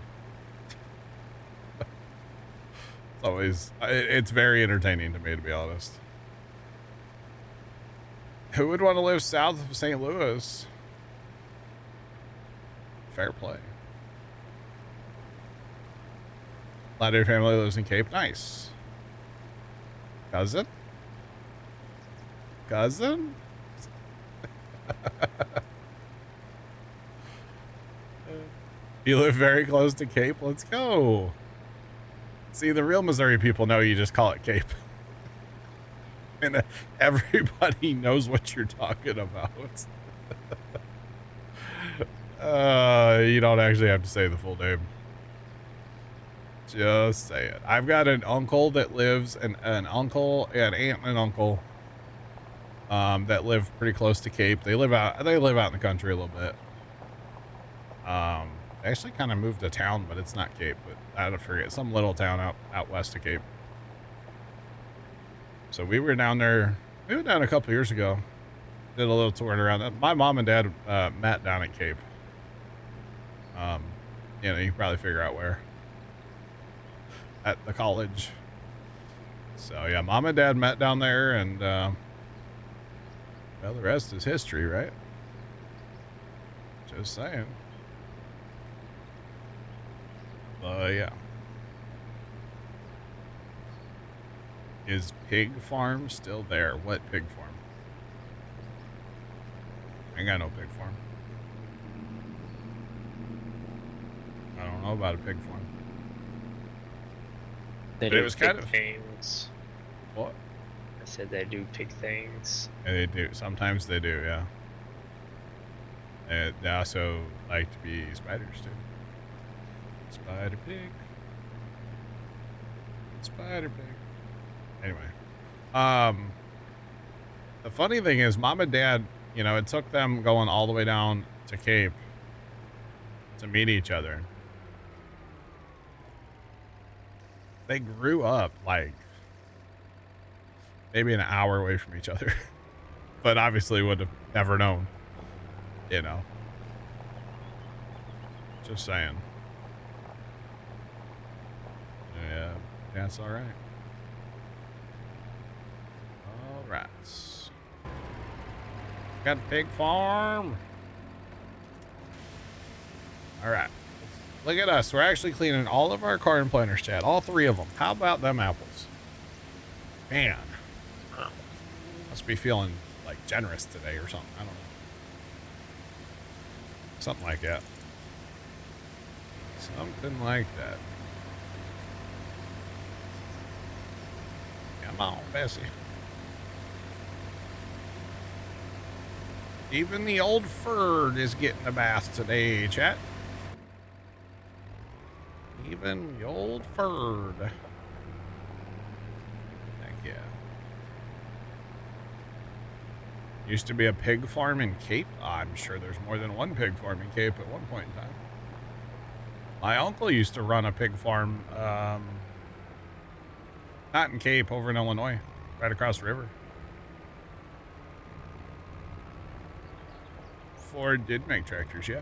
It's always, it's very entertaining to me, to be honest. Who would want to live south of St. Louis? Fair play. A lot of your family lives in Cape. Nice. Cousin? Cousin? You live very close to Cape? Let's go. See, the real Missouri people know you just call it Cape. And everybody knows what you're talking about. You don't actually have to say the full name. Just say it. I've got an uncle that lives, an uncle, an aunt and an uncle that live pretty close to Cape. They live out in the country a little bit. They actually kind of moved to town, but it's not Cape, but I forget, some little town out west of Cape. So we were down there, a couple years ago. Did a little touring around. My mom and dad met down at Cape. You know, you can probably figure out where. At the college. So yeah, mom and dad met down there, and well, the rest is history, right? Just saying. Yeah. Is Pig Farm still there? What pig farm? I ain't got no pig farm. I don't know about a pig farm. They But it do was pig kind of things. what? I said they do pig things. And they do. Sometimes they do, yeah. And they also like to be spiders too. Spider pig. Spider pig. Anyway. The funny thing is, mom and dad, you know, it took them going all the way down to Cape to meet each other. They grew up like maybe an hour away from each other, but obviously would have never known, you know. Just saying. Yeah, that's all right. All right. Got a pig farm. All right. Look at us. We're actually cleaning all of our garden planters, Chad. All three of them. How about them apples? Man. Must be feeling like generous today or something. I don't know. Something like that. Something like that. Come on, Bessie. Even the old Ferd is getting a bath today, chat. Even the old Ferd. Heck yeah. Used to be a pig farm in Cape. I'm sure there's more than one pig farm in Cape at one point in time. My uncle used to run a pig farm, not in Cape, over in Illinois, right across the river. Ford did make tractors, yeah.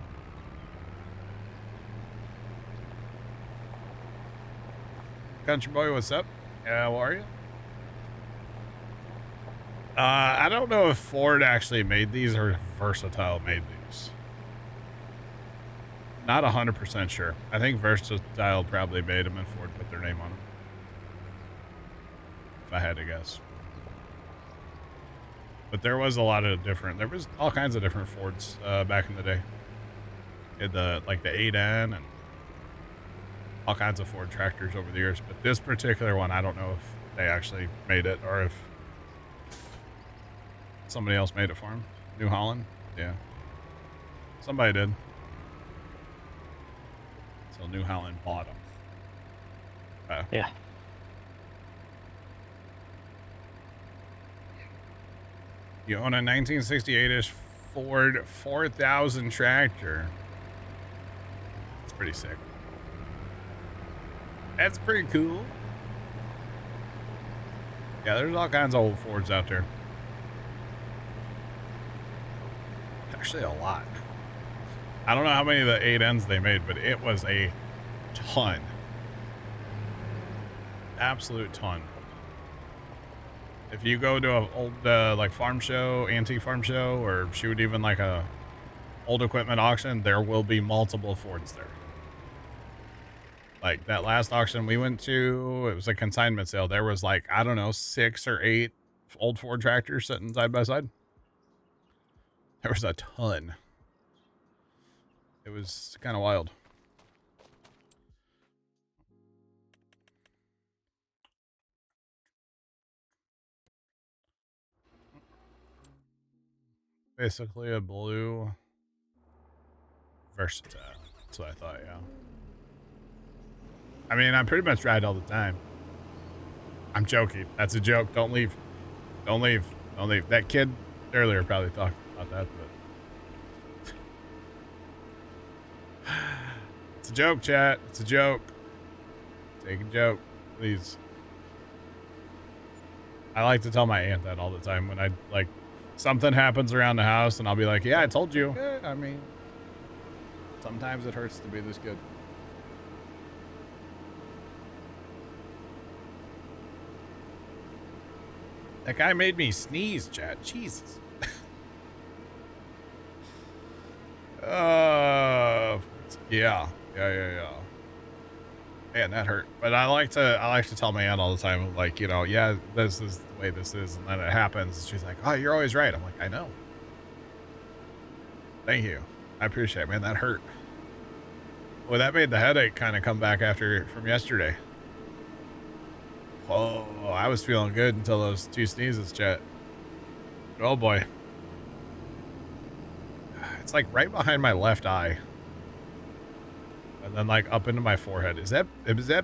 Country boy, what's up? How are you? I don't know if Ford actually made these or Versatile made these. Not 100% sure. I think Versatile probably made them and Ford put their name on them. If I had to guess. But there was a lot of different, there was all kinds of different Fords back in the day. Had the 8N and all kinds of Ford tractors over the years. But this particular one, I don't know if they actually made it or if somebody else made it for him. New Holland? Yeah. Somebody did. So New Holland bought them. Yeah. You own a 1968-ish Ford 4000 tractor. It's pretty sick. That's pretty cool. Yeah, there's all kinds of old Fords out there. Actually, a lot. I don't know how many of the 8Ns they made, but it was a ton. Absolute ton. If you go to an old like farm show, antique farm show, or shoot even like a old equipment auction, there will be multiple Fords there. Like that last auction we went to, it was a consignment sale. There was like, I don't know, 6 or 8 old Ford tractors sitting side by side. There was a ton. It was kind of wild. Basically a blue Versatile. That's what I thought, yeah. I mean, I pretty much ride all the time. I'm joking. That's a joke. Don't leave. Don't leave. Don't leave. That kid earlier probably talked about that, but it's a joke, chat. It's a joke. Take a joke, please. I like to tell my aunt that all the time when I like something happens around the house, and I'll be like, "Yeah, I told you." I mean, sometimes it hurts to be this good. That guy made me sneeze, chat. Jesus. Yeah. Man, that hurt. But I like to tell my aunt all the time, like, you know, yeah, this is the way this is, and then it happens. She's like, "Oh, you're always right." I'm like, "I know. Thank you. I appreciate it, man. That hurt." Well, that made the headache kind of come back from yesterday. Oh, I was feeling good until those 2 sneezes, chat. Oh boy. It's like right behind my left eye. And then like up into my forehead. Is that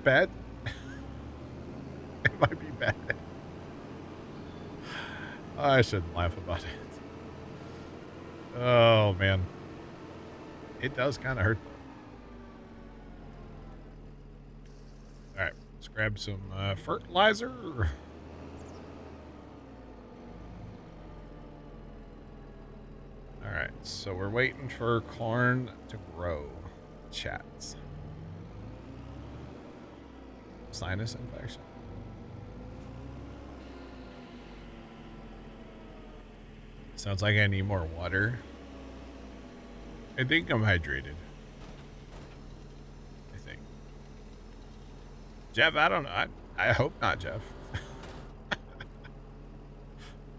bad? It might be bad. I shouldn't laugh about it. Oh man. It does kind of hurt. All right, let's grab some fertilizer. All right, so we're waiting for corn to grow. Chats. Sinus infection. Sounds like I need more water. I think I'm hydrated. I think. Jeff, I don't know. I hope not, Jeff.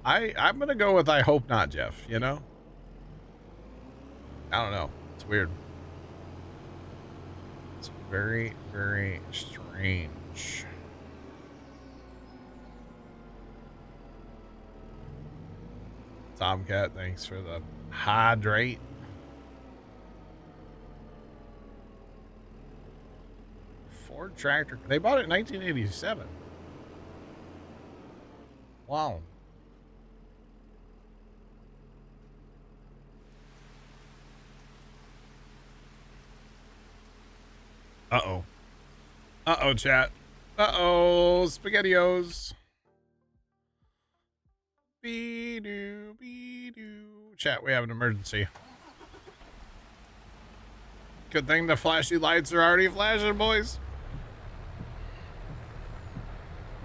I'm gonna go with I hope not, Jeff, you know? I don't know. It's weird. It's very, very strange. Tomcat, thanks for the hydrate. Ford tractor. They bought it in 1987. Wow. Uh-oh. Uh-oh, chat. Uh-oh, SpaghettiOs. Be-doo, be-doo. Chat, we have an emergency. Good thing the flashy lights are already flashing, boys.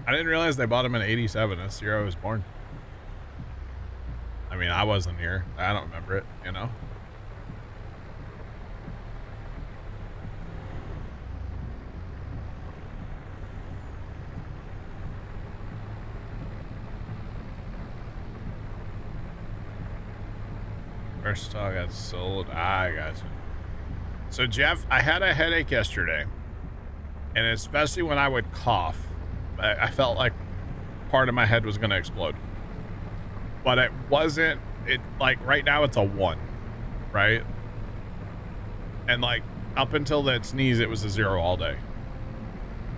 I didn't realize they bought them in 87. That's the year I was born. I mean, I wasn't here. I don't remember it, you know? Versatile got sold. I got you. So, Jeff, I had a headache yesterday. And especially when I would cough, I felt like part of my head was going to explode. But it wasn't. It, like, right now it's a 1, right? And, like, up until that sneeze, it was a 0 all day.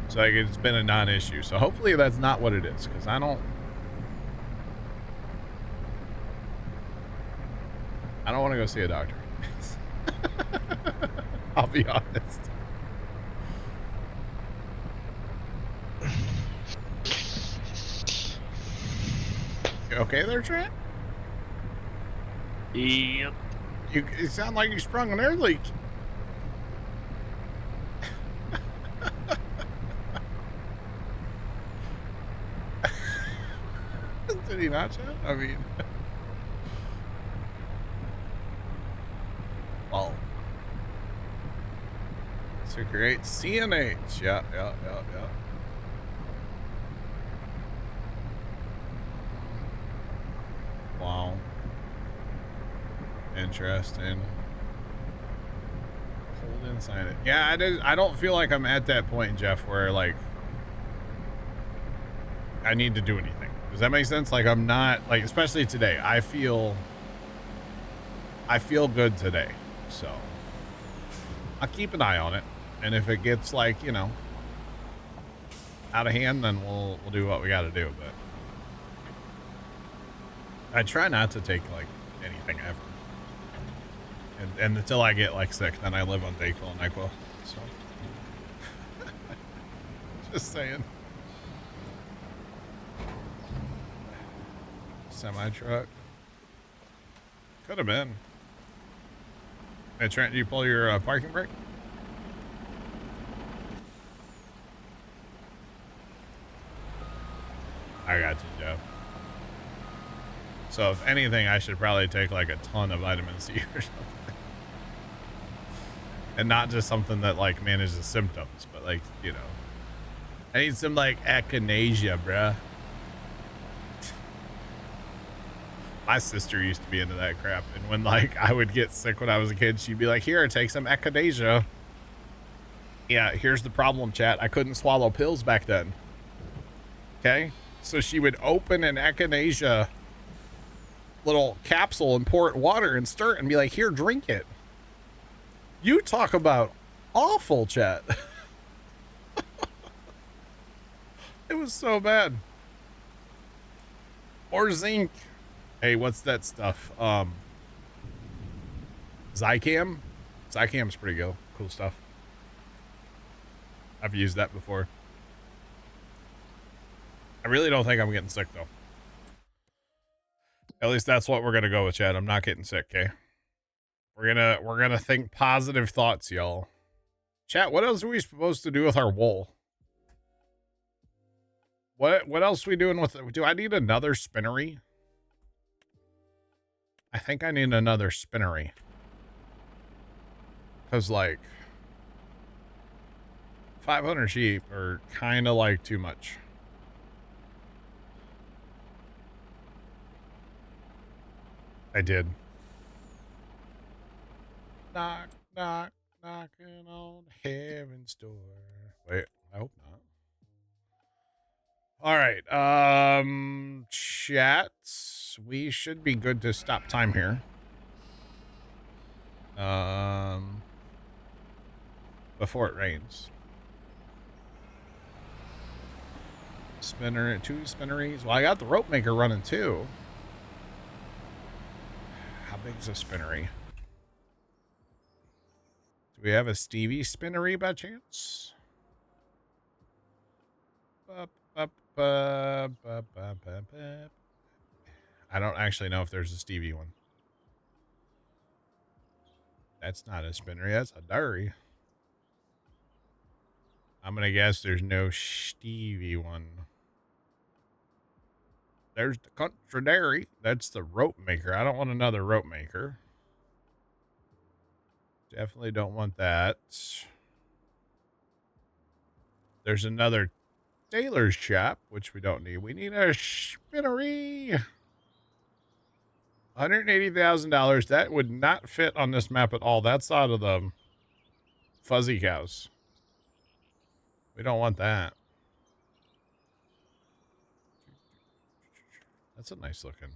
So, like, it's been a non-issue. So, hopefully that's not what it is, because I don't... I don't want to go see a doctor. I'll be honest. You okay there, Trent? Yep. You sound like you sprung an air leak. Did he not, Chad? I mean, well, so great. CNH. Yeah. Wow. Interesting. Hold inside it. Yeah, I don't feel like I'm at that point, Jeff, where like I need to do anything. Does that make sense? Like I'm not like, especially today. I feel good today, so I'll keep an eye on it. And if it gets like, you know, out of hand, then we'll do what we got to do. But I try not to take like anything ever. And until I get like sick, then I live on Dayquil and NyQuil. So just saying. Semi truck. Could have been. Hey Trent, do you pull your parking brake? I got you, Jeff. So if anything, I should probably take like a ton of vitamin C or something. And not just something that like manages symptoms, but like, you know, I need some like echinacea, bruh. My sister used to be into that crap. And when like I would get sick when I was a kid, she'd be like, here, take some echinacea. Yeah, here's the problem, chat. I couldn't swallow pills back then. Okay. So she would open an echinacea little capsule and pour it in water and stir it and be like, here, drink it. You talk about awful, chat. It was so bad. Or zinc. Hey, what's that stuff? Zicam? Zicam's pretty cool stuff. I've used that before. I really don't think I'm getting sick though. At least that's what we're gonna go with, Chad. I'm not getting sick, okay? We're gonna think positive thoughts, y'all. Chat, what else are we supposed to do with our wool? What else are we doing with it? Do I need another spinnery? I think I need another spinnery. Cause like 500 sheep are kind of like too much. I did. Knock, knock, knocking on heaven's door. Wait, I hope not. All right, chat. We should be good to stop time here. Before it rains. Spinner, 2 spinneries. Well, I got the rope maker running too. How big's a spinnery? Do we have a Stevie spinnery by chance? I don't actually know if there's a Stevie one. That's not a spinnery, that's a dairy. I'm gonna guess there's no Stevie one. There's the country dairy. That's the rope maker. I don't want another rope maker. Definitely don't want that. There's another tailor's shop, which we don't need. We need a spinnery. $180,000. That would not fit on this map at all. That's out of the fuzzy cows. We don't want that. That's a nice looking.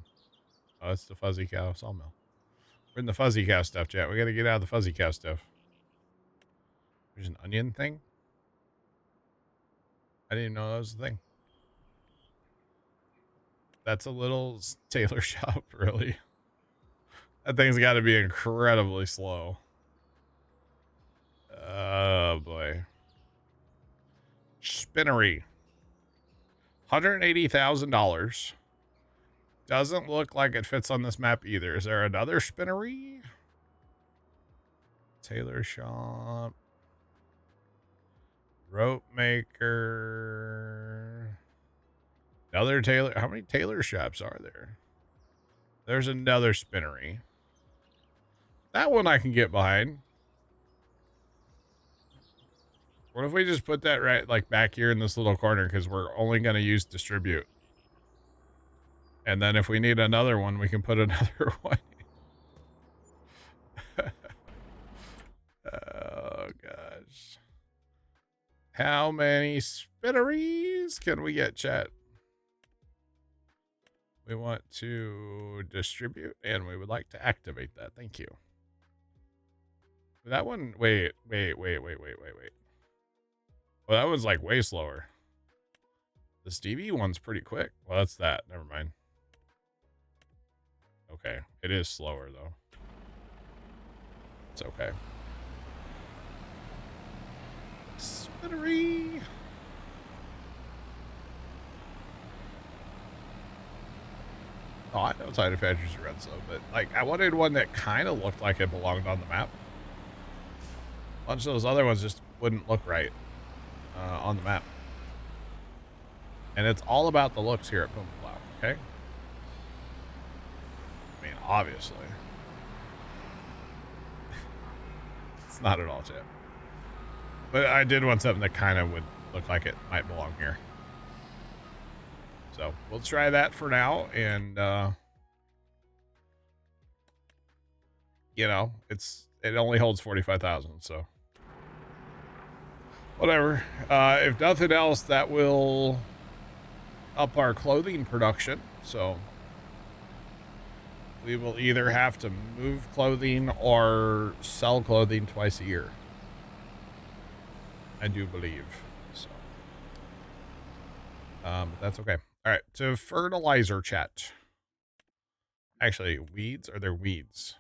Oh, that's the fuzzy cow sawmill. We're in the fuzzy cow stuff, chat. We got to get out of the fuzzy cow stuff. There's an onion thing. I didn't even know that was a thing. That's a little tailor shop, really. That thing's got to be incredibly slow. Oh, boy. Spinnery. $180,000. Doesn't look like it fits on this map either. Is there another spinnery? Tailor shop. Rope maker. Another tailor. How many tailor shops are there? There's another spinnery. That one I can get behind. What if we just put that right like back here in this little corner, because we're only going to use distribute. And then if we need another one, we can put another one. Oh, gosh. How many spinneries can we get, chat? We want to distribute, and we would like to activate that. Thank you. That one, wait. Well, that one's like way slower. The Stevie one's pretty quick. Well, that's that. Never mind. Okay. It is slower, though. It's okay. Spinnery. Oh, I know Titan Factories are red, so, but like I wanted one that kind of looked like it belonged on the map. A bunch of those other ones just wouldn't look right on the map. And it's all about the looks here at Puma Plow, okay? I mean, obviously. It's not at all, Chip. But I did want something that kind of would look like it might belong here. So we'll try that for now. And, you know, it only holds 45,000. So whatever. If nothing else, that will up our clothing production. So we will either have to move clothing or sell clothing twice a year. I do believe. So, but that's okay. All right, to fertilizer, chat. Actually, weeds? Are there weeds?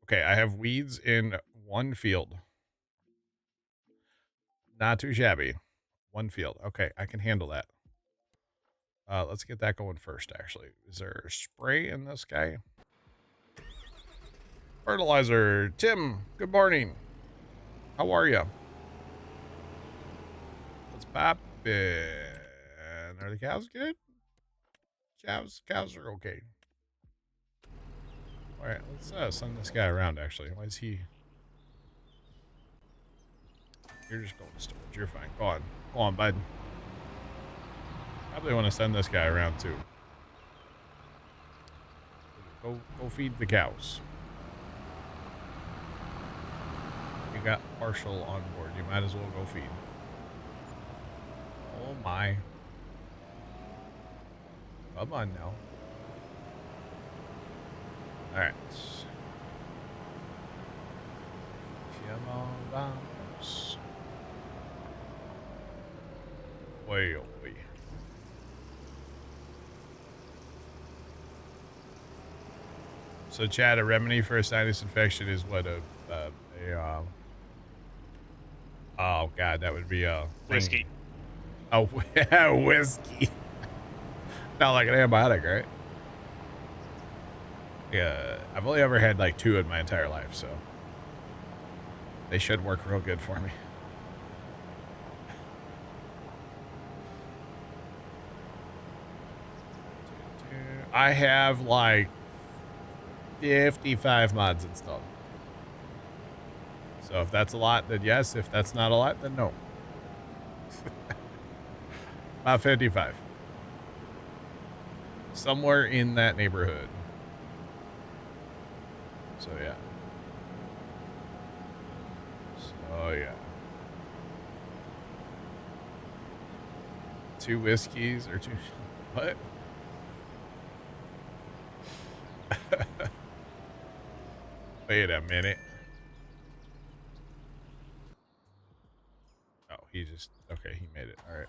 Okay, I have weeds in one field. Not too shabby. One field. Okay, I can handle that. Let's get that going first, actually. Is there a spray in this guy? Fertilizer. Tim, good morning. How are you? Let's pop it. Are the cows good? Cows are okay. All right, let's send this guy around, actually. Why is he... You're just going to storage. You're fine. Go on. Go on, bud. Probably want to send this guy around, too. Go feed the cows. You got Marshall on board. You might as well go feed. Oh, my. Come on now. All right. Come on, vamos. Way away. So, Chad, a remedy for a sinus infection is what oh God, that would be a Whiskey. Oh, yeah, whiskey. Not like an antibiotic, right? Yeah, I've only ever had like 2 in my entire life, so they should work real good for me. I have like 55 mods installed. So if that's a lot, then yes. If that's not a lot, then no. About 55. Somewhere in that neighborhood. So yeah. So yeah. 2 whiskeys or 2... What? Wait a minute. Oh, he just... Okay, he made it. All right.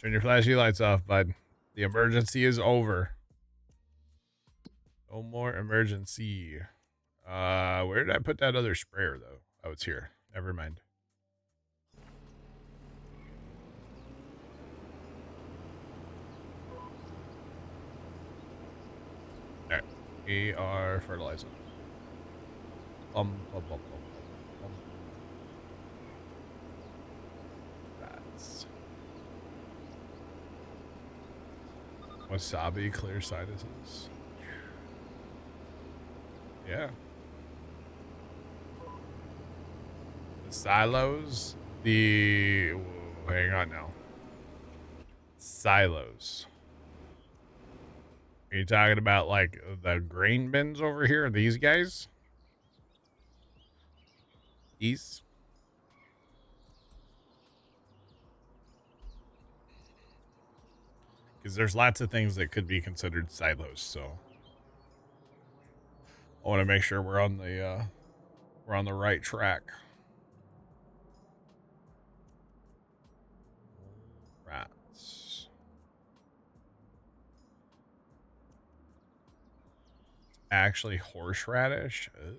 Turn your flashy lights off, bud. The emergency is over. No more emergency. Where did I put that other sprayer though? Oh, it's here. Never mind. All right. AR fertilizer. Rats. Wasabi clear sinuses. Yeah. The silos. Whoa, hang on now. Silos. Are you talking about like the grain bins over here? These guys? These? Because there's lots of things that could be considered silos, so I want to make sure we're on the right track. Rats. Actually, horseradish. Ugh.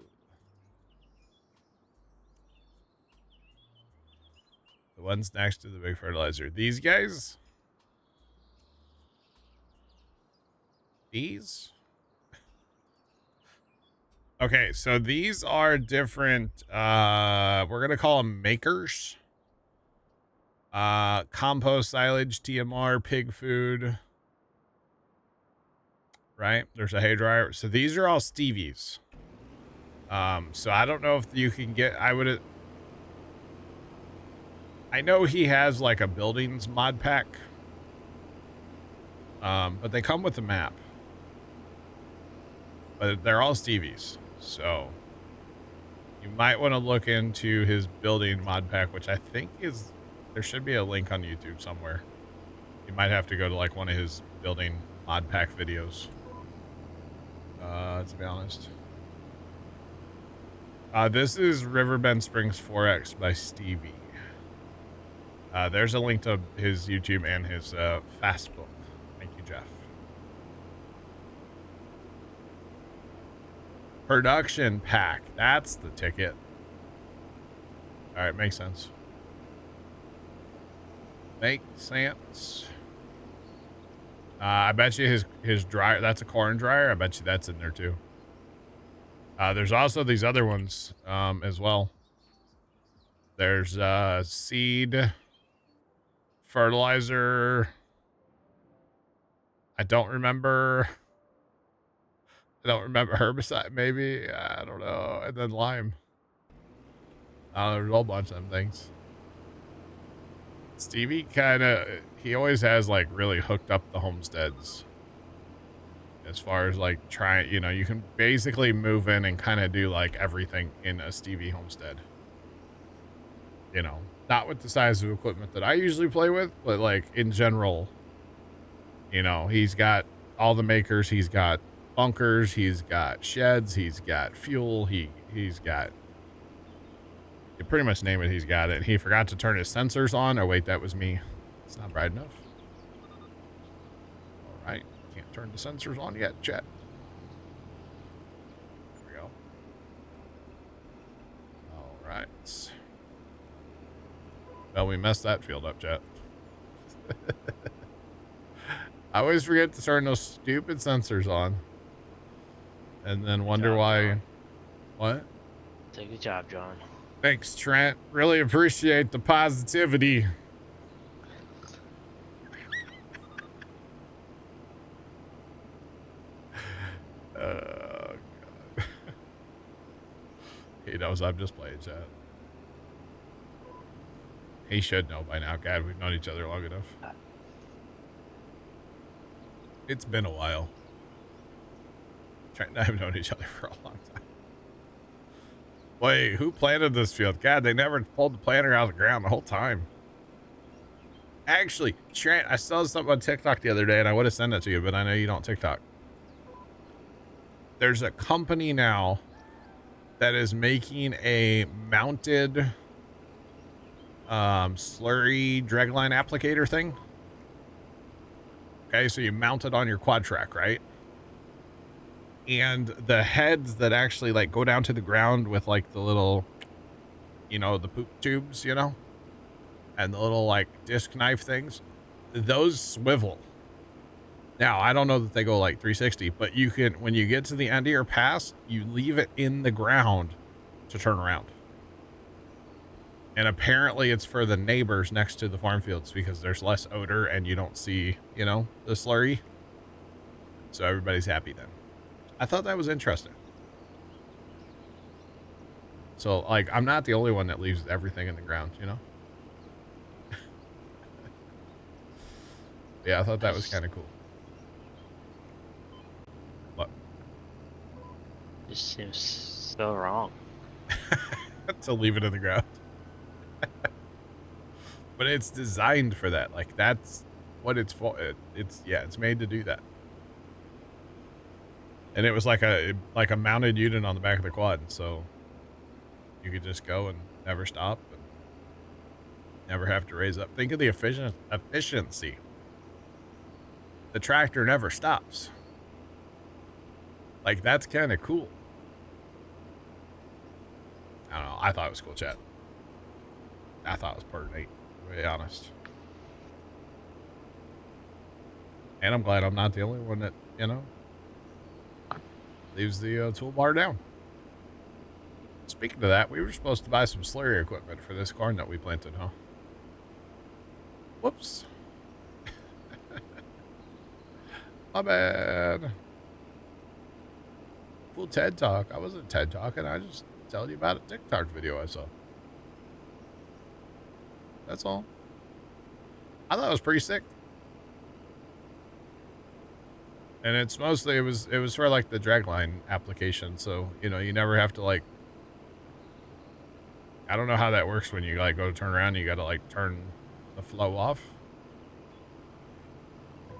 The ones next to the big fertilizer. These guys? These? Okay, so these are different. We're gonna call them makers. Compost, silage, TMR, pig food. Right? There's a hay dryer. So these are all Stevie's. So I don't know if you can get. I know he has like a buildings mod pack. But they come with a map. But they're all Stevie's. So you might want to look into his building mod pack, which I think is, there should be a link on YouTube somewhere. You might have to go to like one of his building mod pack videos. To be honest. This is Riverbend Springs 4X by Stevie. There's a link to his YouTube and his Fastbook. Thank you, Jeff. Production pack. That's the ticket. All right, makes sense. Makes sense. I bet you his dryer, that's a corn dryer. I bet you that's in there too. There's also these other ones as well. There's seed, fertilizer. I don't remember herbicide, maybe. I don't know. And then lime. There's a whole bunch of them things. Stevie he always has like really hooked up the homesteads. As far as like trying, you can basically move in and kind of do like everything in a Stevie homestead. Not with the size of equipment that I usually play with, but like in general, he's got all the makers, he's got bunkers, he's got sheds, he's got fuel, he's got, you pretty much name it, he's got it. He forgot to turn his sensors on. Oh wait, that was me. It's not bright enough. All right, can't turn the sensors on yet, chat. There we go. All right. Well, we messed that field up, chat. I always forget to turn those stupid sensors on. And then wonder why. John. What? Take a job, John. Thanks, Trent. Really appreciate the positivity. God. He knows I'm just playing, chat. He should know by now. God, we've known each other long enough. It's been a while. Trent and I have known each other for a long time. Wait, who planted this field? God, they never pulled the planter out of the ground the whole time. Actually, Trent, I saw something on TikTok the other day, and I would have sent it to you, but I know you don't TikTok. There's a company now that is making a mounted slurry dragline applicator thing. Okay, so you mount it on your quad track, right? And the heads that actually like go down to the ground with like the little, you know, the poop tubes, you know, and the little like disc knife things, those swivel. Now, I don't know that they go like 360, but you can, when you get to the end of your pass, you leave it in the ground to turn around. And apparently it's for the neighbors next to the farm fields because there's less odor and you don't see, you know, the slurry. So everybody's happy then. I thought that was interesting. So, like, I'm not the only one that leaves everything in the ground, you know? Yeah, I thought that was kind of cool. What? Just seems so wrong. To leave it in the ground. But it's designed for that. Like, that's what it's for. It's made to do that. And it was like a mounted unit on the back of the quad, so you could just go and never stop and never have to raise up. Think of the efficiency. The tractor never stops. Like, that's kind of cool. I don't know. I thought it was cool, chat. I thought it was pretty neat, to be honest. And I'm glad I'm not the only one that, you know, leaves the toolbar down. Speaking of that, we were supposed to buy some slurry equipment for this corn that we planted, huh? Whoops. My bad. Full TED Talk. I wasn't TED Talking. I just telling you about a TikTok video I saw. That's all. I thought it was pretty sick. And it's mostly, it was for like the dragline application. So, you know, you never have to like, I don't know how that works when you like go to turn around and you got to like turn the flow off.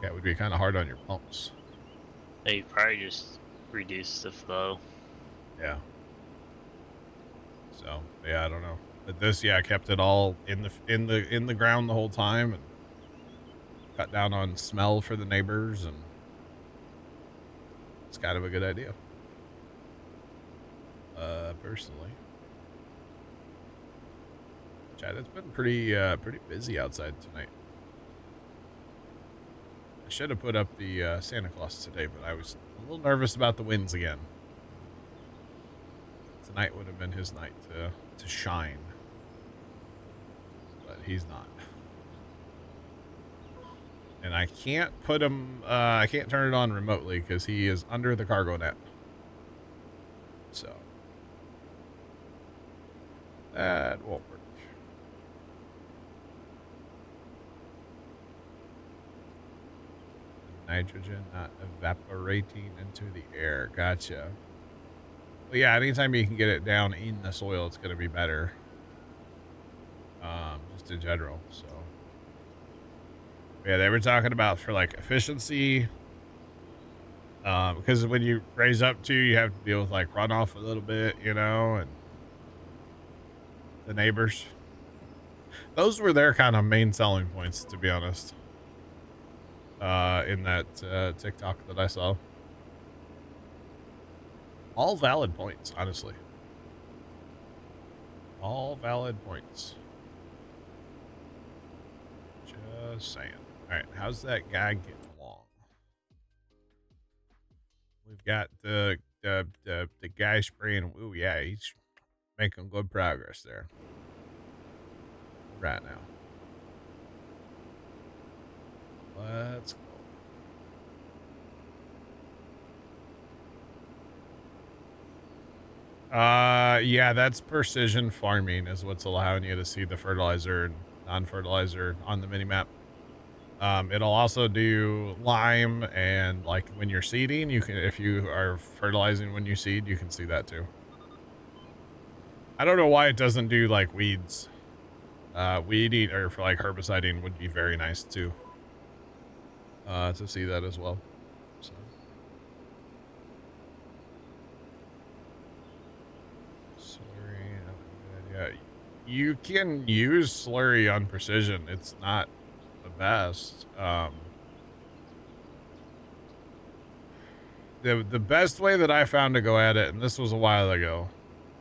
That would be kind of hard on your pumps. They probably just reduce the flow. Yeah. So, yeah, I don't know. But this, yeah, kept it all in the ground the whole time and cut down on smell for the neighbors, and it's kind of a good idea. Personally. Chad, it's been pretty busy outside tonight. I should have put up the Santa Claus today, but I was a little nervous about the winds again. Tonight would have been his night to shine. But he's not. And I can't put him, I can't turn it on remotely because he is under the cargo net. So. That won't work. Nitrogen not evaporating into the air. Gotcha. Well, yeah, anytime you can get it down in the soil, it's going to be better. Just in general. So, yeah, they were talking about for like efficiency. Because when you raise up to, you have to deal with like runoff a little bit, you know, and the neighbors. Those were their kind of main selling points, to be honest. In that TikTok that I saw. All valid points, honestly. All valid points. Just saying. All right, how's that guy getting along? We've got the guy spraying. Ooh, yeah, he's making good progress there. Right now. Let's go. Yeah, that's precision farming is what's allowing you to see the fertilizer and non-fertilizer on the mini-map. It'll also do lime, and like when you're seeding, you can, if you are fertilizing when you seed, you can see that too. I don't know why it doesn't do like weeds. Weeding or for like herbiciding would be very nice too. To see that as well. So. Slurry, yeah, you can use slurry on precision. It's not the best. the best way that I found to go at it, and this was a while ago,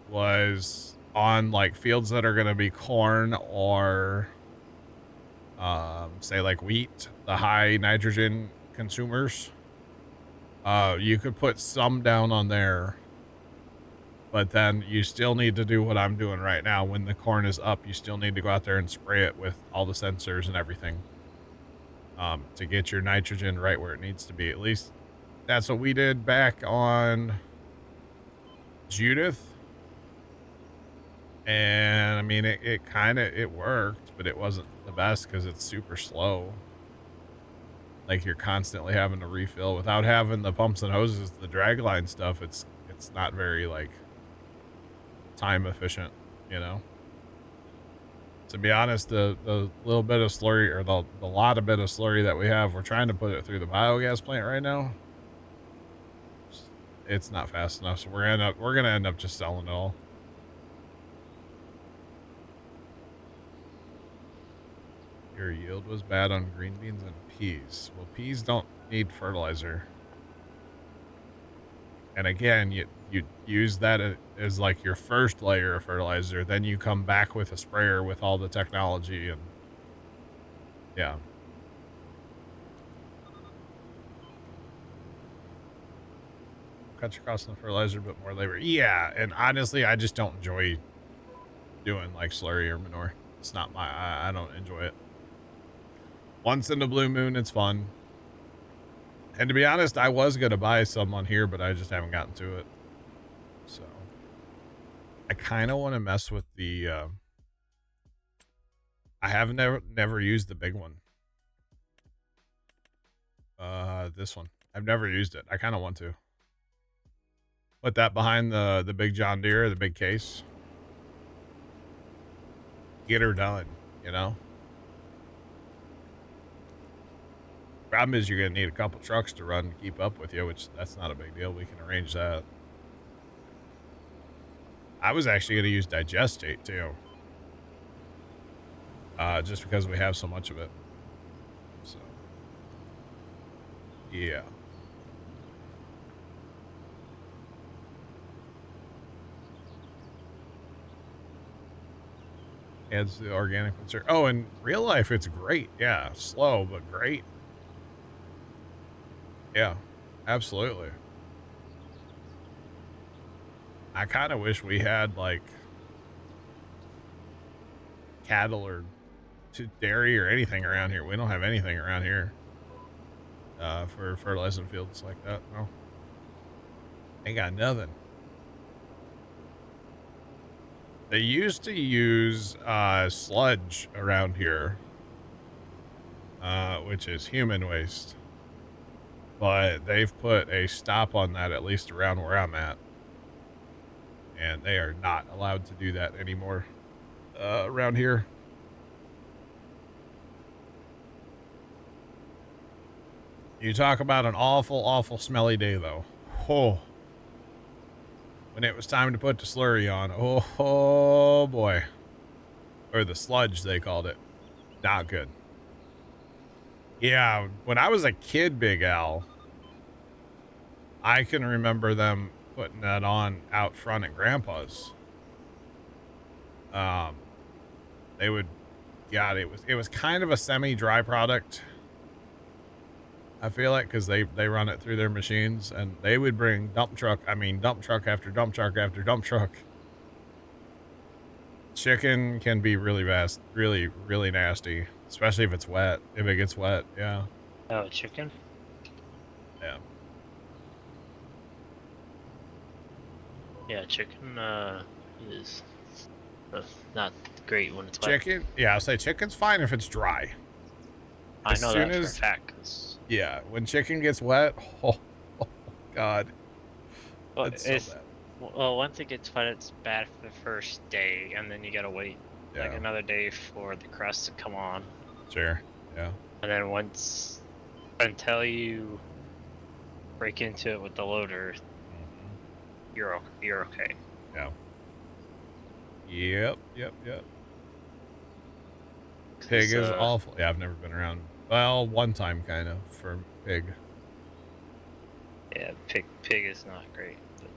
was on like fields that are going to be corn or say like wheat, the high nitrogen consumers. You could put some down on there, but then you still need to do what I'm doing right now. When the corn is up, you still need to go out there and spray it with all the sensors and everything, to get your nitrogen right where it needs to be. At least that's what we did back on Judith. And I mean, it kind of, it worked, but it wasn't the best because it's super slow. Like you're constantly having to refill without having the pumps and hoses, the dragline stuff. It's not very like time efficient, you know? To be honest, the little bit of slurry, or the lot of bit of slurry that we have, we're trying to put it through the biogas plant right now. It's not fast enough, so we're gonna end up just selling it all. Your yield was bad on green beans and peas. Well, peas don't need fertilizer. And again, you use that as like your first layer of fertilizer. Then you come back with a sprayer with all the technology, and yeah. Cut your costs on fertilizer, but more labor. Yeah, and honestly, I just don't enjoy doing like slurry or manure. It's not my, I don't enjoy it. Once in a blue moon, it's fun. And to be honest, I was going to buy some on here, but I just haven't gotten to it. So I kind of want to mess with the, I have never used the big one. This one. I've never used it. I kind of want to. Put that behind the big John Deere, the big case. Get her done, you know? Problem is you're going to need a couple trucks to run and keep up with you, which that's not a big deal. We can arrange that. I was actually going to use digestate too. Just because we have so much of it. So, yeah. Adds the organic concern. Oh, in real life, it's great. Yeah, slow, but great. Yeah, absolutely. I kind of wish we had like cattle or dairy or anything around here. We don't have anything around here for fertilizing fields like that. No, ain't got nothing. They used to use sludge around here, which is human waste. But they've put a stop on that, at least around where I'm at. And they are not allowed to do that anymore around here. You talk about an awful, awful smelly day, though. Oh. When it was time to put the slurry on. Oh boy. Or the sludge, they called it. Not good. Yeah, when I was a kid, Big Al, I can remember them putting that on out front at Grandpa's. They would, God, it was kind of a semi-dry product. I feel like, because they run it through their machines, and they would bring dump truck after dump truck after dump truck. Chicken can be really fast, really, really nasty, especially if it's wet, if it gets wet. Yeah. Oh, chicken? Yeah. Yeah, chicken is not great when it's wet. Chicken? Yeah, I'll say chicken's fine if it's dry. I know that for a fact. 'Cause yeah, when chicken gets wet, oh God. well, That's so bad. Well, once it gets wet, it's bad for the first day, and then you gotta wait like another day for the crust to come on. Sure, yeah. And then until you break into it with the loader, you're okay. Yeah. Yep. Pig is awful. Yeah, I've never been around. Well, one time kind of for pig. Yeah, pig is not great. But